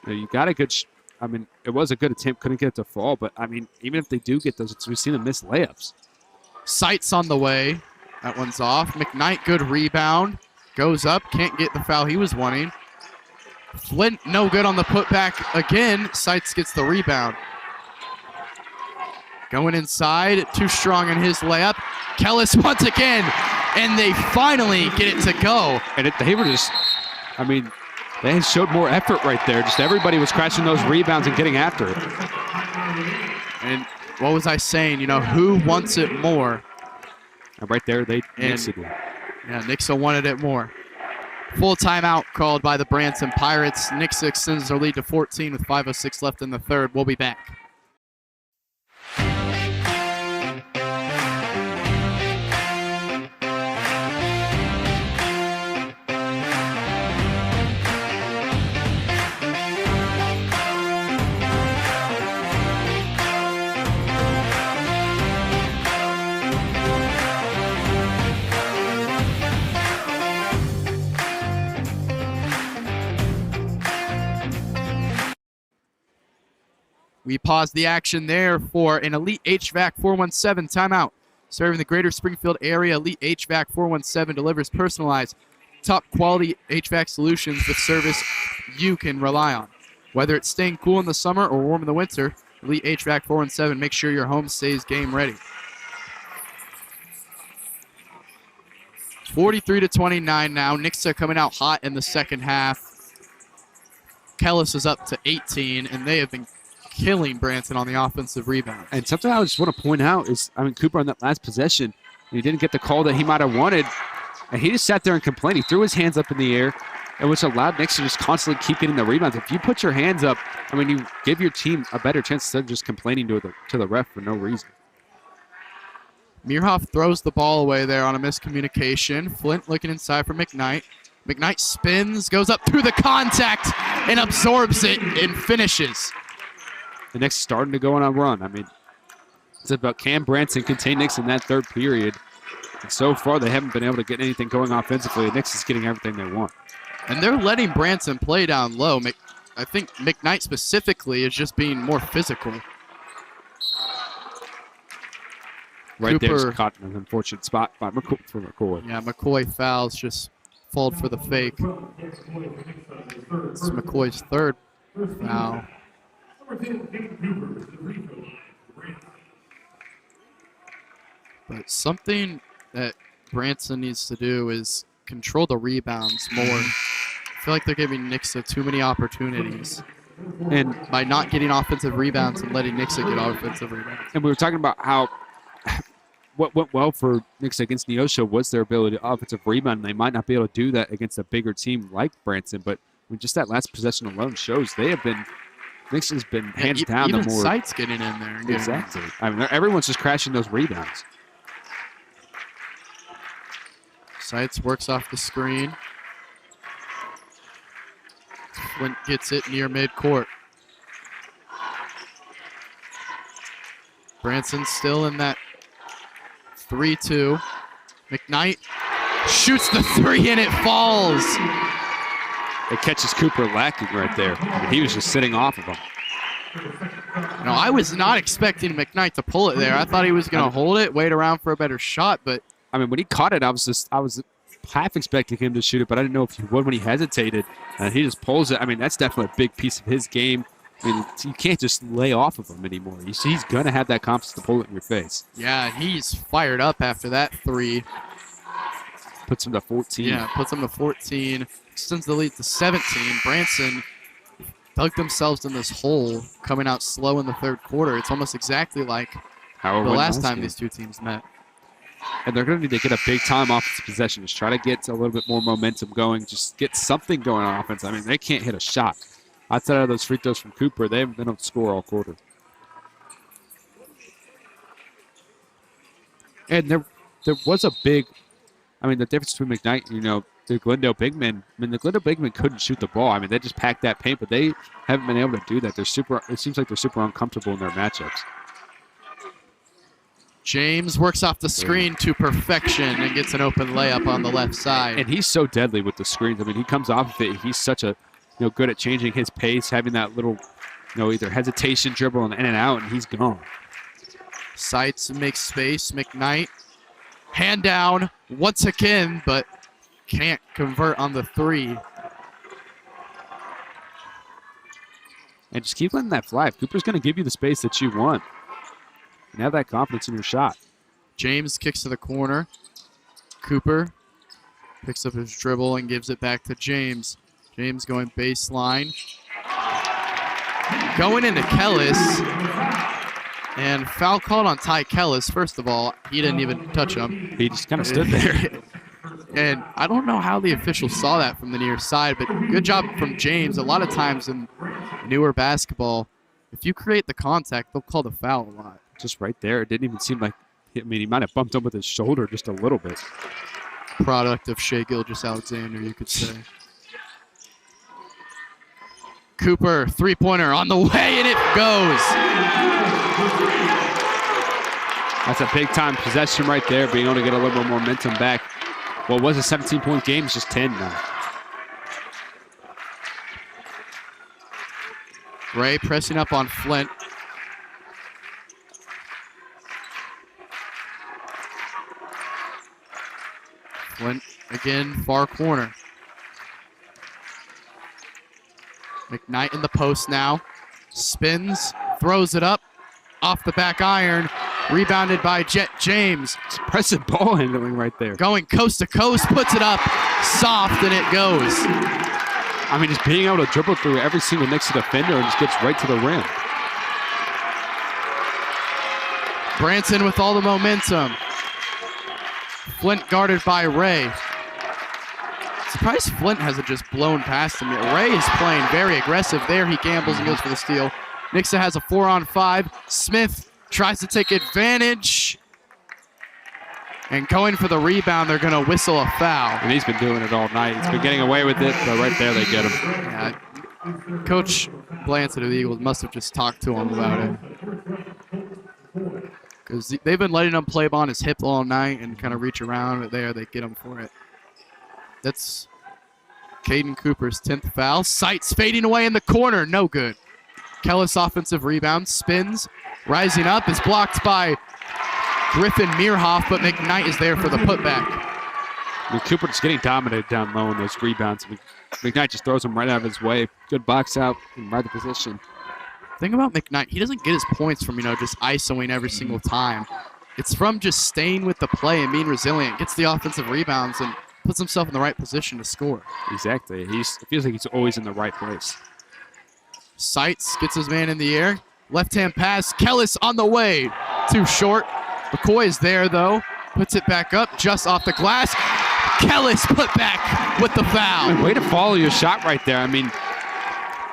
you got a good I mean, it was a good attempt. Couldn't get it to fall. But, I mean, even if they do get those, we've seen them miss layups. Sights on the way. That one's off. McKnight, good rebound. Goes up. Can't get the foul he was wanting. Flint, no good on the putback again. Sights gets the rebound. Going inside. Too strong in his layup. Kellis once again. And they finally get it to go. And they were just, I mean, They showed more effort right there. Just everybody was crashing those rebounds and getting after it. And what was I saying? You know, who wants it more? And right there, Nixa did. Yeah, Nixa wanted it more. Full timeout called by the Branson Pirates. Nixa extends their lead to 14 with 5:06 left in the third. We'll be back. We pause the action there for an Elite HVAC 417 timeout. Serving the greater Springfield area, Elite HVAC 417 delivers personalized, top quality HVAC solutions with service you can rely on. Whether it's staying cool in the summer or warm in the winter, Elite HVAC 417 makes sure your home stays game ready. 43-29 now. Nixa coming out hot in the second half. Kellis is up to 18, and they have been killing Branson on the offensive rebound. And something I just want to point out is, Cooper on that last possession, he didn't get the call that he might have wanted, and he just sat there and complained. He threw his hands up in the air, and which allowed Nixa to just constantly keep getting the rebounds. If you put your hands up, you give your team a better chance instead of just complaining to the ref for no reason. Meerhoff throws the ball away there on a miscommunication. Flint looking inside for McKnight. McKnight spins, goes up through the contact, and absorbs it and finishes. The Nixa starting to go on a run. It's about can Branson contain Nixa in that third period. And so far, they haven't been able to get anything going offensively. Nixa getting everything they want. And they're letting Branson play down low. I think McKnight specifically is just being more physical. Right there's caught in an unfortunate spot by McCoy. Yeah, McCoy fouls, just falled for the fake. It's McCoy's third foul. But something that Branson needs to do is control the rebounds more. I feel like they're giving Nixa too many opportunities. And by not getting offensive rebounds and letting Nixa get offensive rebounds. And we were talking about how what went well for Nixa against Neosho was their ability to offensive rebound. And they might not be able to do that against a bigger team like Branson, but just that last possession alone shows they have been Nixon's been hands down even the more. Sight's getting in there. Exactly. Everyone's just crashing those rebounds. Sights works off the screen. Flint gets it near midcourt. Branson still in that 3-2. McKnight shoots the three and it falls. It catches Cooper lacking right there. He was just sitting off of him. No, I was not expecting McKnight to pull it there. I thought he was going to hold it, wait around for a better shot, but when he caught it, I was half expecting him to shoot it, but I didn't know if he would when he hesitated. And he just pulls it. That's definitely a big piece of his game. You can't just lay off of him anymore. He's going to have that confidence to pull it in your face. Yeah, he's fired up after that three. Puts him to 14. Yeah, puts him to 14. Extends the lead to 17. Branson dug themselves in this hole, coming out slow in the third quarter. It's almost exactly like the last time these two teams met. And they're going to need to get a big time offensive possession. Just try to get a little bit more momentum going. Just get something going on offense. They can't hit a shot. Outside of those free throws from Cooper, they haven't been able to score all quarter. And there was a big, the difference between McKnight, the Glendale big men. The Glendale big men couldn't shoot the ball. They just packed that paint, but they haven't been able to do that. It seems like they're super uncomfortable in their matchups. James works off the screen to perfection and gets an open layup on the left side. And he's so deadly with the screens. He comes off of it. He's such a, good at changing his pace, having that little, either hesitation, dribble, and in and out, and he's gone. Sights makes space. McKnight, hand down once again, but can't convert on the three. And just keep letting that fly. If Cooper's going to give you the space that you want, and have that confidence in your shot. James kicks to the corner. Cooper picks up his dribble and gives it back to James. James going baseline. Going into Kellis. And foul called on Ty Kellis. First of all, he didn't even touch him. He just kind of stood there. And I don't know how the officials saw that from the near side, but good job from James. A lot of times in newer basketball, if you create the contact, they'll call the foul a lot. Just right there. It didn't even seem like, I mean, he might have bumped him with his shoulder just a little bit. Product of Shea Gilgeous-Alexander, you could say. Cooper, three-pointer on the way, and it goes. That's a big-time possession right there, being able to get a little bit more momentum back. What was a 17-point game? It's just 10 now. Ray pressing up on Flint. Flint again, far corner. McKnight in the post now. Spins, throws it up, off the back iron. Rebounded by Jet James. It's impressive ball handling right there. Going coast to coast, puts it up, soft, and it goes. I mean, just being able to dribble through every single Nixa defender and just gets right to the rim. Branson with all the momentum. Flint guarded by Ray. Surprised Flint hasn't just blown past him yet. Ray is playing very aggressive there. He gambles and goes for the steal. Nixa has a 4-on-5. Smith tries to take advantage. And going for the rebound, they're going to whistle a foul. And he's been doing it all night. He's been getting away with it, but right there they get him. Yeah, Coach Branson of the Eagles must have just talked to him about it. Because they've been letting him play on his hip all night and kind of reach around, but there they get him for it. That's Caden Cooper's 10th foul. Sights fading away in the corner, no good. Kellis offensive rebound, spins, rising up, is blocked by Griffin Meerhoff, but McKnight is there for the putback. I mean, Cooper just getting dominated down low in those rebounds. McKnight just throws him right out of his way. Good box out in right position. Thing about McKnight, he doesn't get his points from, just ISOing every single time. It's from just staying with the play and being resilient. Gets the offensive rebounds and puts himself in the right position to score. Exactly. It feels like he's always in the right place. Sights gets his man in the air. Left-hand pass. Kellis on the way. Too short. McCoy is there, though. Puts it back up just off the glass. Kellis put back with the foul. Way to follow your shot right there. I mean,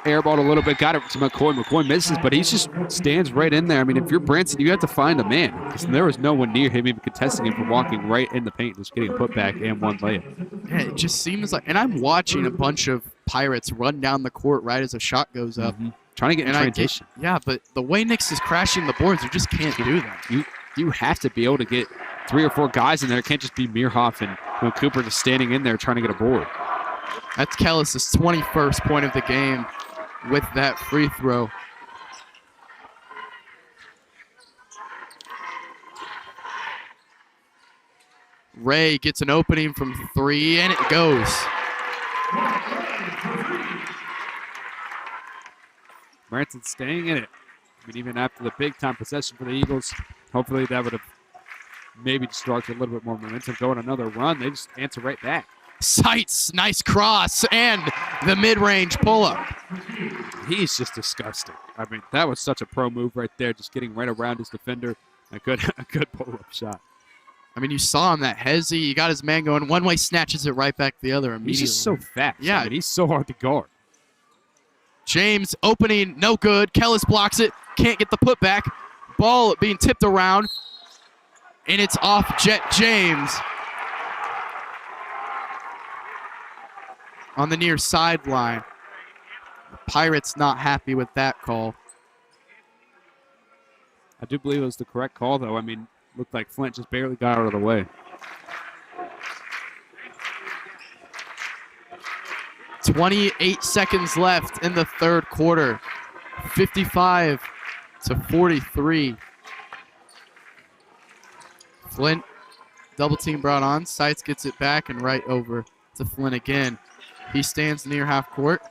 airballed a little bit, got it to McCoy. McCoy misses, but he just stands right in there. I mean, if you're Branson, you have to find a man because there was no one near him even contesting him from walking right in the paint, just getting put back and one layup. Yeah, it just seems like, and I'm watching a bunch of Pirates run down the court right as a shot goes up. Trying to get in transition. Yeah, but the way Nixa is crashing the boards, you just can't do that. You have to be able to get 3 or 4 guys in there. It can't just be Meerhoff and Cooper just standing in there trying to get a board. That's Kellis' 21st point of the game with that free throw. Ray gets an opening from 3, and it goes. Branson staying in it. I mean, even after the big-time possession for the Eagles, hopefully that would have maybe sparked a little bit more momentum. Going another run, they just answer right back. Sights, nice cross, and the mid-range pull-up. He's just disgusting. I mean, that was such a pro move right there, just getting right around his defender. A good pull-up shot. I mean, you saw him, that hezzy. He got his man going one way, snatches it right back the other immediately. He's just so fast. Yeah. I mean, he's so hard to guard. James opening, no good. Kellis blocks it, can't get the putback. Ball being tipped around, and it's off Jet James. On the near sideline. The Pirates not happy with that call. I do believe it was the correct call, though. I mean, looked like Flint just barely got out of the way. 28 seconds left in the third quarter. 55-43. Flint, double team brought on. Sights gets it back and right over to Flint again. He stands near half court.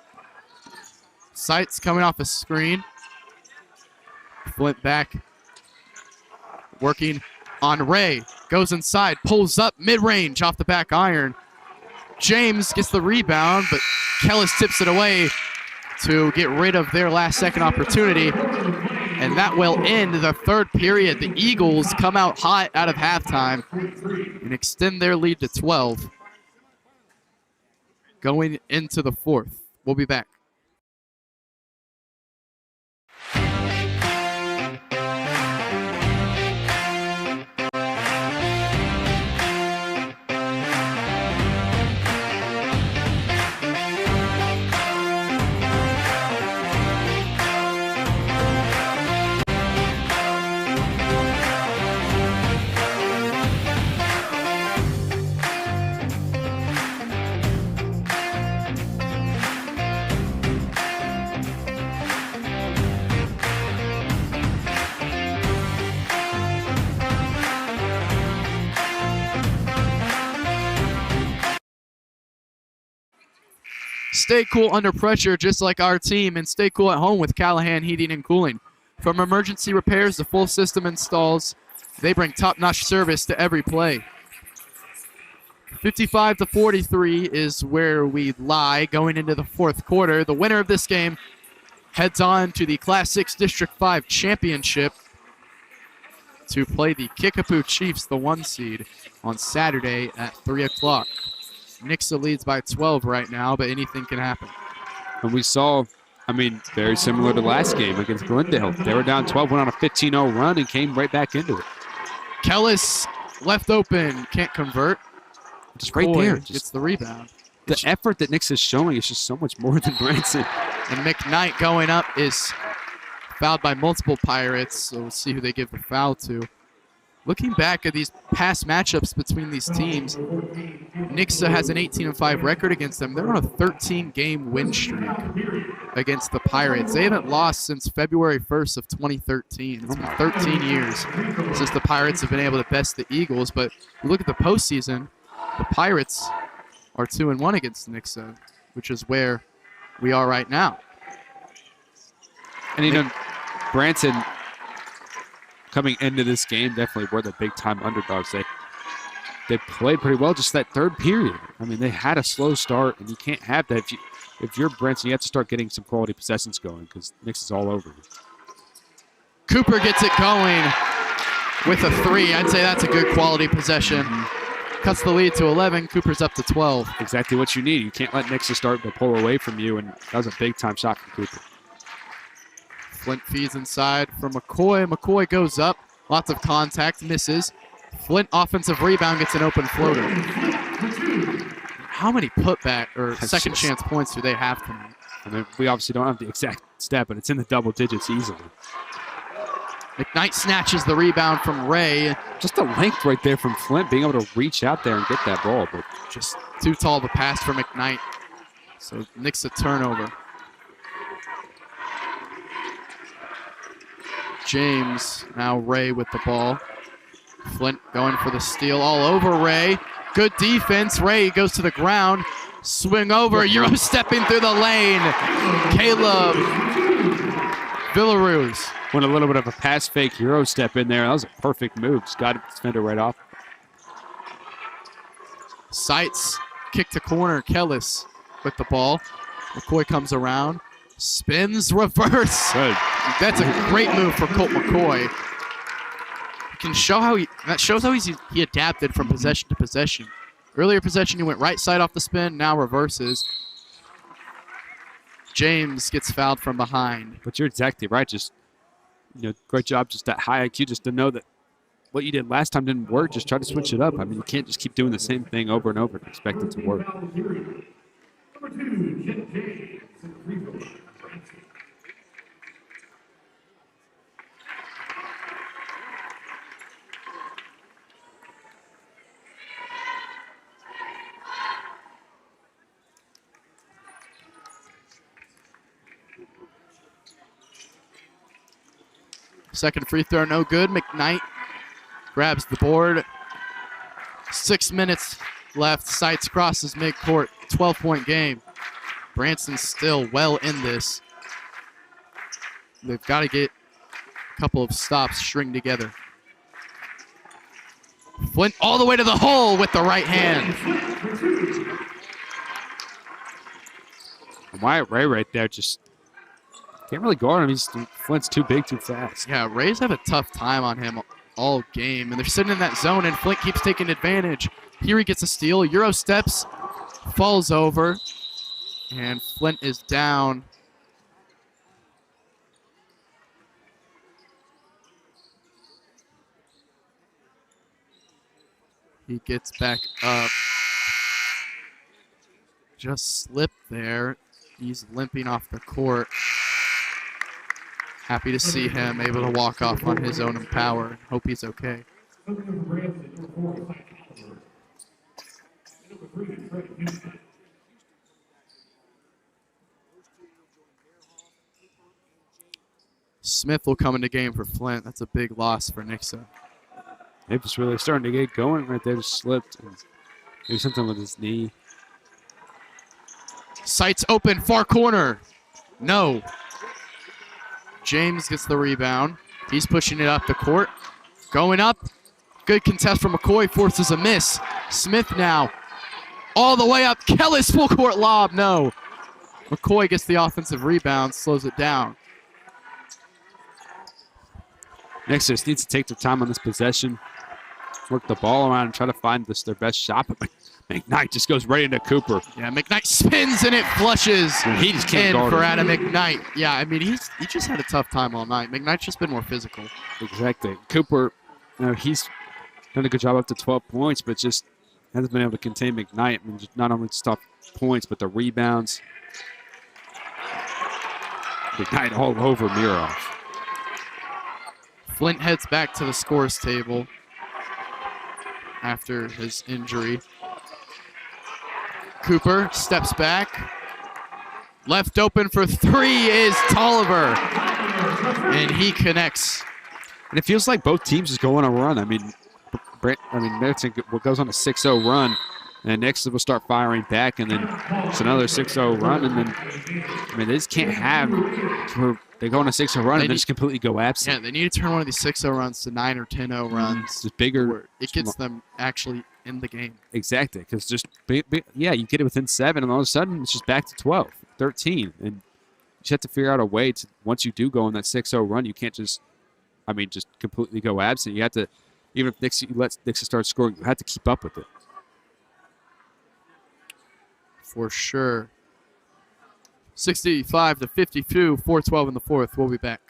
Sights coming off a screen. Flint back. Working on Ray. Goes inside. Pulls up mid-range off the back iron. James gets the rebound, but Kellis tips it away to get rid of their last-second opportunity. And that will end the third period. The Eagles come out hot out of halftime and extend their lead to 12. Going into the fourth. We'll be back. Stay cool under pressure just like our team, and stay cool at home with Callahan Heating and Cooling. From emergency repairs to full system installs, they bring top-notch service to every play. 55-43 is where we lie going into the fourth quarter. The winner of this game heads on to the Class 6 District 5 Championship to play the Kickapoo Chiefs, the 1 seed, on Saturday at 3 o'clock. Nixa leads by 12 right now, but anything can happen. And we saw, very similar to last game against Glendale. They were down 12, went on a 15-0 run, and came right back into it. Kellis left open, can't convert. Just right there. Gets the rebound. The effort that Nixa is showing is just so much more than Branson. And McKnight going up is fouled by multiple Pirates, so we'll see who they give the foul to. Looking back at these past matchups between these teams, Nixa has an 18-5 record against them. They're on a 13-game win streak against the Pirates. They haven't lost since February 1st of 2013. It's been 13 years since the Pirates have been able to best the Eagles. But you look at the postseason, the Pirates are 2-1 against Nixa, which is where we are right now. And Branson, coming into this game, definitely were the big-time underdogs. They played pretty well just that third period. They had a slow start, and you can't have that. If you're Branson, you have to start getting some quality possessions going because Nixa is all over you. Cooper gets it going with a 3. I'd say that's a good quality possession. Cuts the lead to 11. Cooper's up to 12. Exactly what you need. You can't let Nixa start to pull away from you, and that was a big-time shot from Cooper. Flint feeds inside for McCoy. McCoy goes up. Lots of contact. Misses. Flint offensive rebound, gets an open floater. How many putback or second chance points do they have tonight? We obviously don't have the exact stat, but it's in the double digits easily. McKnight snatches the rebound from Ray. Just the length right there from Flint, being able to reach out there and get that ball, but just too tall of a pass for McKnight. So Nixa turnover. James, now Ray with the ball. Flint going for the steal all over Ray. Good defense. Ray goes to the ground. Swing over. Euro stepping through the lane. Caleb Villaruz. Went a little bit of a pass fake Euro step in there. That was a perfect move. Just got the defender right off. Sights. Kick to corner. Kellis with the ball. McCoy comes around. Spins, reverse. Good. That's a great move for Colt McCoy. Can show how that shows how he adapted from possession to possession. Earlier possession, he went right side off the spin. Now reverses. James gets fouled from behind. But you're exactly right. Just great job. Just that high IQ, just to know that what you did last time didn't work. Just try to switch it up. You can't just keep doing the same thing over and over and expect it to work. Second free throw, no good. McKnight grabs the board. 6 minutes left. Sights crosses midcourt. 12-point game. Branson's still well in this. They've got to get a couple of stops string together. Flint all the way to the hole with the right hand. Wyatt Ray right there just can't really guard him. Flint's too big, too fast. Yeah, Rays have a tough time on him all game, and they're sitting in that zone, and Flint keeps taking advantage. Here he gets a steal. Euro steps, falls over, and Flint is down. He gets back up. Just slipped there. He's limping off the court. Happy to see him able to walk off on his own power. Hope he's okay. Smith will come into game for Flint. That's a big loss for Nixa. It was really starting to get going right there. Just slipped. Maybe something with his knee. Sights open, far corner. No. James gets the rebound. He's pushing it up the court. Going up. Good contest from McCoy. Forces a miss. Smith now. All the way up. Kellis full court lob. No. McCoy gets the offensive rebound. Slows it down. Nixa just needs to take their time on this possession. Work the ball around and try to find their best shot. But McKnight just goes right into Cooper. Yeah, McKnight spins and it flushes. And he just can't guard for him. Adam McKnight. Yeah, I mean, he just had a tough time all night. McKnight's just been more physical. Exactly. Cooper, he's done a good job up to 12 points, but just hasn't been able to contain McKnight. I mean, just not only stop points, but the rebounds. McKnight all over Mirov. Flint heads back to the scores table after his injury. Cooper steps back. Left open for three is Tolliver. And he connects. And it feels like both teams is going on a run. I mean, Branson goes on a 6-0 run, and Nixa will start firing back, and then it's another 6-0 run, and then, they just can't have they go on a 6-0 run and then just completely go absent. Yeah, they need to turn one of these 6-0 runs to 9 or 10-0 runs. Just bigger. It gets them actually in the game. Exactly, because you get it within 7, and all of a sudden it's just back to 12, 13. And you just have to figure out a way to, once you do go on that 6-0 run, you can't just completely go absent. You have to, even if Nixa start scoring, you have to keep up with it. For sure. 65-52, 4-12 in the fourth. We'll be back.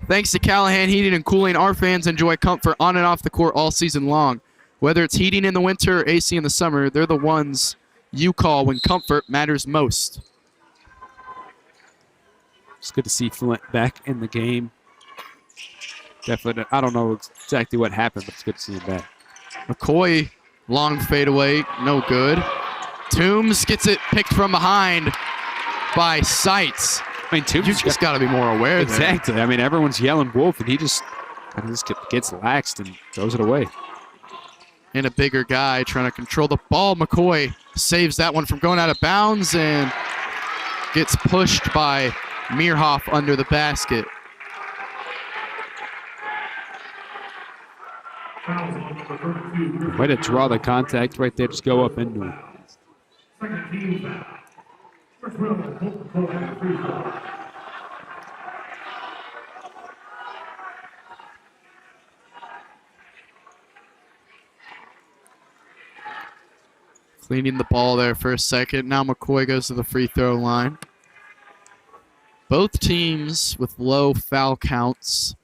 Thanks to Callahan Heating and Cooling, our fans enjoy comfort on and off the court all season long. Whether it's heating in the winter or AC in the summer, they're the ones you call when comfort matters most. It's good to see Flint back in the game. Definitely, I don't know exactly what happened, but it's good to see him back. McCoy, long fadeaway, no good. Toombs gets it picked from behind by Seitz. Toombs you just got to be more aware. Exactly. There. Everyone's yelling wolf, and he just gets laxed and throws it away. And a bigger guy trying to control the ball. McCoy saves that one from going out of bounds and gets pushed by Meerhoff under the basket. Way to draw the contact right there. Just go up into it. Cleaning the ball there for a second. Now McCoy goes to the free throw line. Both teams with low foul counts.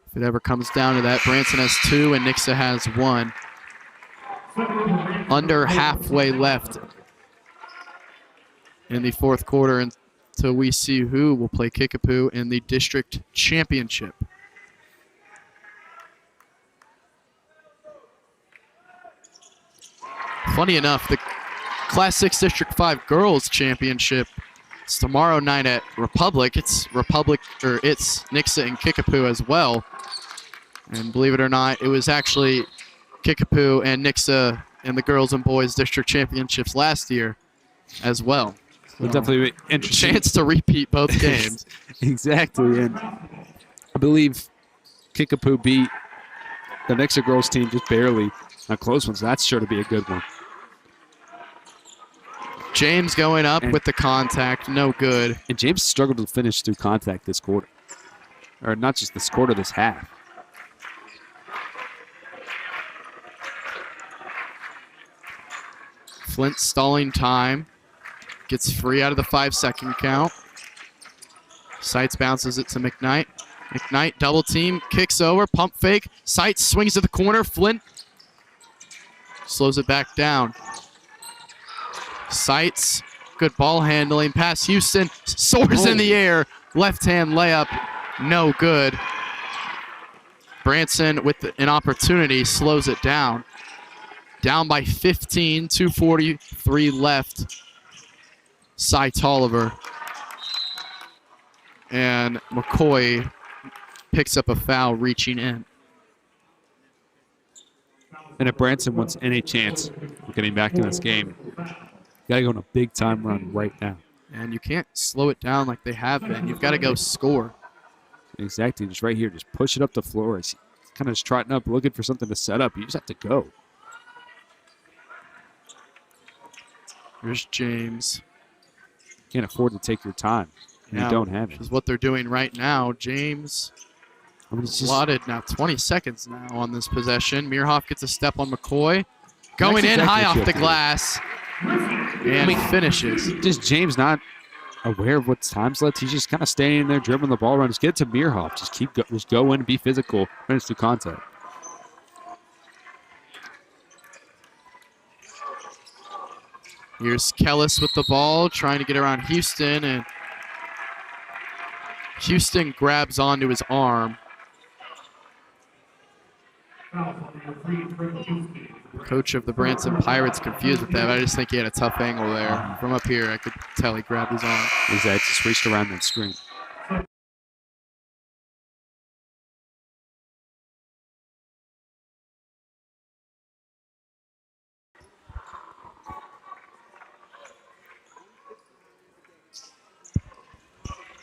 If it ever comes down to that, Branson has 2 and Nixa has 1. Under halfway left in the fourth quarter until we see who will play Kickapoo in the district championship. Funny enough, the Class 6 District 5 Girls Championship is tomorrow night at Republic. It's Nixa and Kickapoo as well. And believe it or not, it was actually Kickapoo and Nixa in the Girls and Boys District Championships last year as well. It'll definitely be interesting. Chance to repeat both games. Exactly, and I believe Kickapoo beat the Nixa girls team just barely on close ones. That's sure to be a good one. James going up with the contact, no good. And James struggled to finish through contact this quarter. Or not just this quarter, this half. Flint stalling time. Gets free out of the 5-second count. Sights bounces it to McKnight. McKnight double team, kicks over, pump fake. Sights swings to the corner. Flint slows it back down. Sights, good ball handling. Pass Houston, soars in the air. Left hand layup, no good. Branson with an opportunity slows it down. Down by 15, 2:43 left. Cy Tolliver. And McCoy picks up a foul reaching in. And if Branson wants any chance of getting back in this game, got to go on a big-time run right now. And you can't slow it down like they have been. You've got to go score. Exactly, just right here. Just push it up the floor. He's kind of just trotting up, looking for something to set up. You just have to go. Here's James. Can't afford to take your time. You don't have it. Which is what they're doing right now. James slotted now 20 seconds now on this possession. Meerhoff gets a step on McCoy. Going in high off the glass. And finishes. Just James not aware of what time's left. He's just kind of staying there, dribbling the ball around. Just get it to Meerhoff. Just go in, be physical, finish through contact. Here's Kellis with the ball, trying to get around Houston, and Houston grabs onto his arm. Coach of the Branson Pirates confused with that. I just think he had a tough angle there. From up here, I could tell he grabbed his arm. Exactly, just reached around that screen.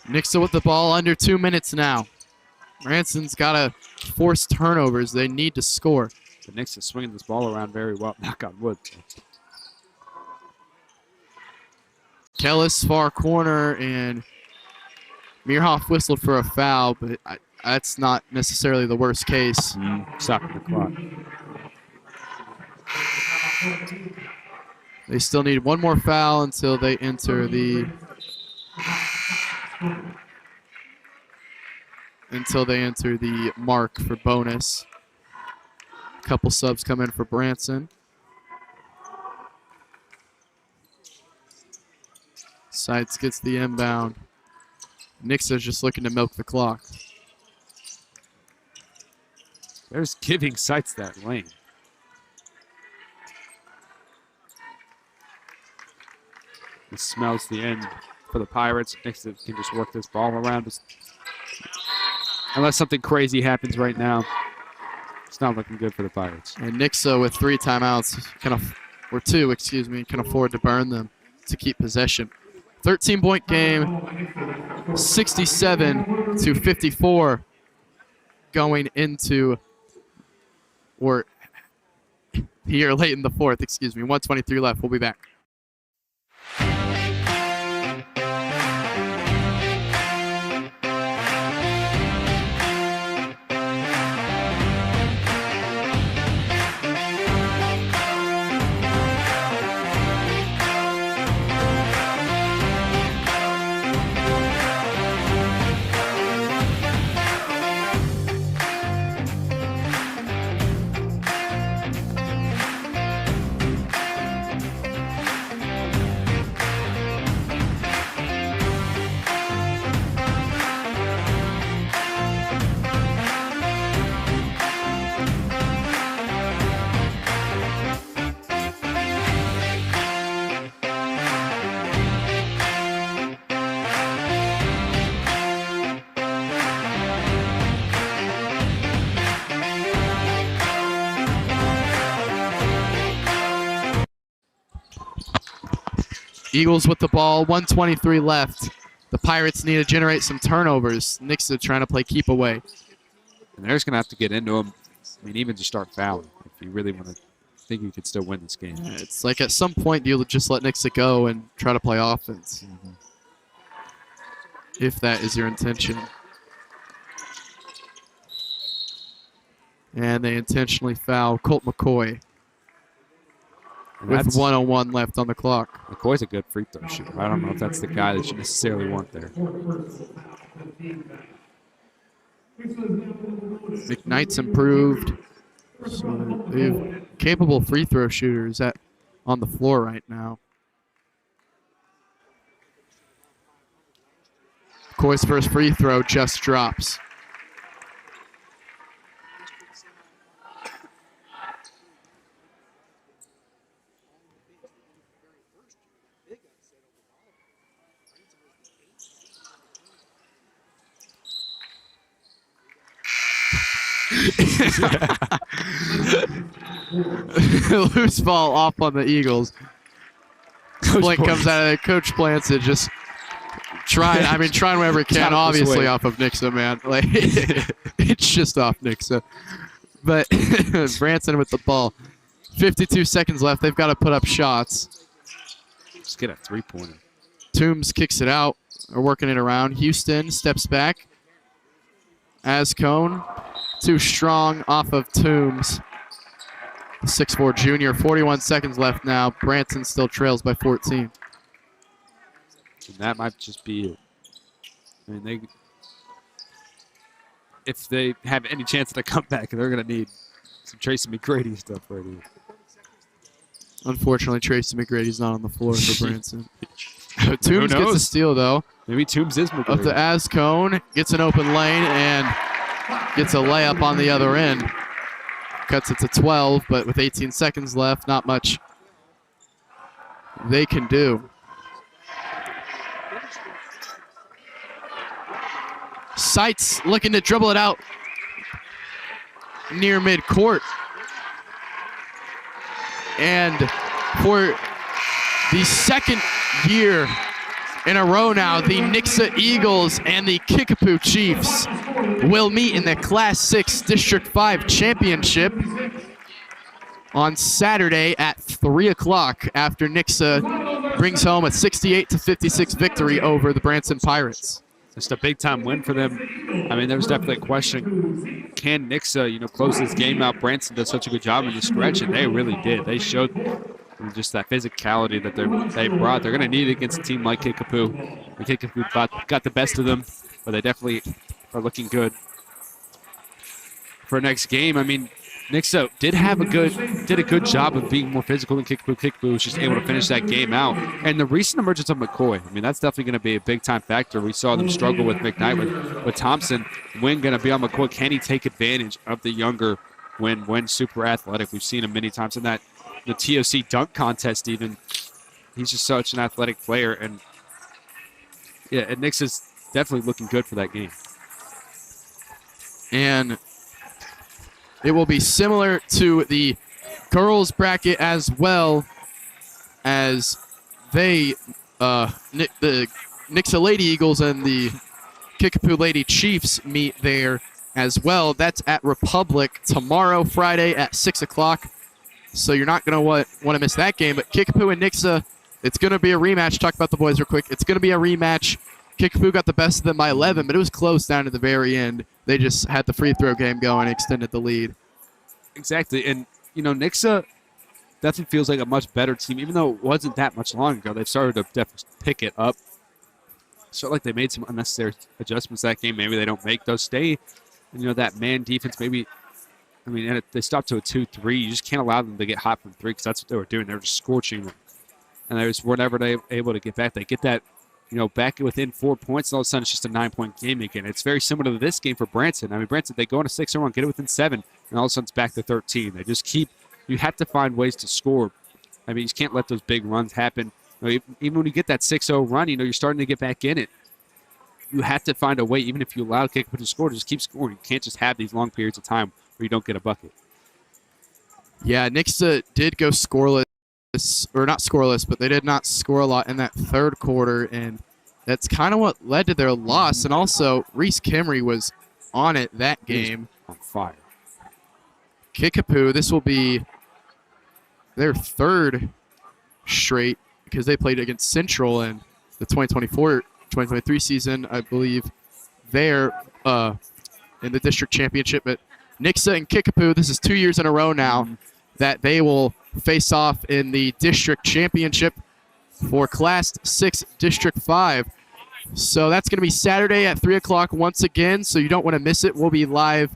Nixa with the ball, under 2 minutes now. Branson's got to force turnovers. They need to score. The Knicks is swinging this ball around very well. Knock on wood. Kellis far corner, and Meerhoff whistled for a foul, but that's not necessarily the worst case. Stopping the clock. They still need one more foul until they enter the mark for bonus. A couple subs come in for Branson. Sides gets the inbound. Nixa's just looking to milk the clock. There's giving Sights that lane. He smells the end for the Pirates. Nixa can just work this ball around. Unless something crazy happens right now, it's not looking good for the Pirates. And Nixa with 3 timeouts, or 2, excuse me, can afford to burn them to keep possession. 13-point game, 67-54 going into, or here late in the fourth, excuse me, 1:23 left. We'll be back. Eagles with the ball, 1:23 left. The Pirates need to generate some turnovers. Nixa trying to play keep away. And they're just going to have to get into them. I mean, even just start fouling if you really want to think you could still win this game. Yeah, it's like at some point you'll just let Nixa go and try to play offense. If that is your intention. And they intentionally foul Colt McCoy with 1:01 left on the clock. McCoy's a good free throw shooter. I don't know if that's the guy that you necessarily want there. McKnight's improved. So they have capable free throw shooters on the floor right now. McCoy's first free throw just drops. Loose ball off on the Eagles. Blake comes out of there. Coach Branson just trying whatever he can, obviously off of Nixa, man. Like, it's just off Nixa. But Branson with the ball. 52 seconds left. They've got to put up shots. Just get a three-pointer. Toombs kicks it out. They're working it around. Houston steps back. Ascone. Too strong off of Toombs. 6'4" junior. 41 seconds left now. Branson still trails by 14. And that might just be it. I mean, if they have any chance at a comeback, they're going to need some Tracy McGrady stuff right here. Unfortunately, Tracy McGrady's not on the floor for Branson. Toombs gets a steal, though. Maybe Toombs is McGrady. Up to Ascone. Gets an open lane and gets a layup on the other end. Cuts it to 12, but with 18 seconds left, not much they can do. Seitz looking to dribble it out near midcourt. And for the second year in a row now, the Nixa Eagles and the Kickapoo Chiefs will meet in the Class 6 District 5 Championship on Saturday at 3 o'clock after Nixa brings home a 68-56 victory over the Branson Pirates. Just a big-time win for them. I mean, there was definitely a question, can Nixa, close this game out? Branson does such a good job in the stretch, and they really did. They showed just that physicality that they brought. They're going to need it against a team like Kickapoo. And Kickapoo got the best of them, but they definitely are looking good for next game. I mean, Nixa did a good job of being more physical than Kickapoo. Kickapoo was just able to finish that game out. And the recent emergence of McCoy, I mean, that's definitely going to be a big-time factor. We saw them struggle with McKnight, with Thompson. When going to be on McCoy? Can he take advantage of the younger when super athletic? We've seen him many times in the TOC dunk contest even. He's just such an athletic player. And, yeah, and Nixa's definitely looking good for that game. And it will be similar to the girls bracket as well, as the Nixa Lady Eagles and the Kickapoo Lady Chiefs meet there as well. That's at Republic tomorrow, Friday at 6 o'clock. So you're not going to want to miss that game. But Kickapoo and Nixa, it's going to be a rematch. Talk about the boys real quick. It's going to be a rematch. Kickapoo got the best of them by 11, but it was close down to the very end. They just had the free throw game going and extended the lead. Exactly. And, Nixa definitely feels like a much better team. Even though it wasn't that much long ago, they've started to definitely pick it up. So like they made some unnecessary adjustments that game. Maybe they don't make those stay. And, that man defense maybe, and if they stop to a 2-3, you just can't allow them to get hot from three because that's what they were doing. They were just scorching them. And whenever they were able to get back, they get that, back within 4 points, and all of a sudden it's just a 9-point game again. It's very similar to this game for Branson. Branson, they go on a 6-1, get it within 7, and all of a sudden it's back to 13. They just you have to find ways to score. You just can't let those big runs happen. Even when you get that 6-0 run, you're starting to get back in it. You have to find a way, even if you allow Kickapoo to score, to just keep scoring. You can't just have these long periods of time where you don't get a bucket. Yeah, Nixa did go scoreless or not scoreless, but they did not score a lot in that third quarter, and that's kind of what led to their loss. And also, Reese Kimry was on it that game. On fire. Kickapoo, this will be their third straight because they played against Central in the 2024-2023 season, I believe, there in the district championship. But Nixa and Kickapoo, this is 2 years in a row now that they will face off in the district championship for Class 6 District 5. So that's going to be Saturday at 3 o'clock once again, so you don't want to miss it. We'll be live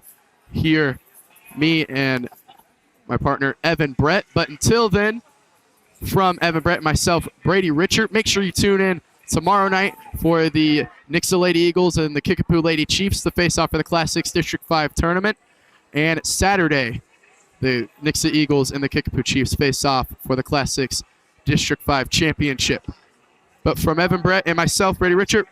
here, me and my partner, Evan Brett. But until then, from Evan Brett and myself, Brady Richard, make sure you tune in tomorrow night for the Nixa Lady Eagles and the Kickapoo Lady Chiefs to face off for the Class 6 District 5 tournament. And Saturday, the Nixa Eagles and the Kickapoo Chiefs face off for the Class 6 District 5 championship. But from Evan Brett and myself, Brady Richard,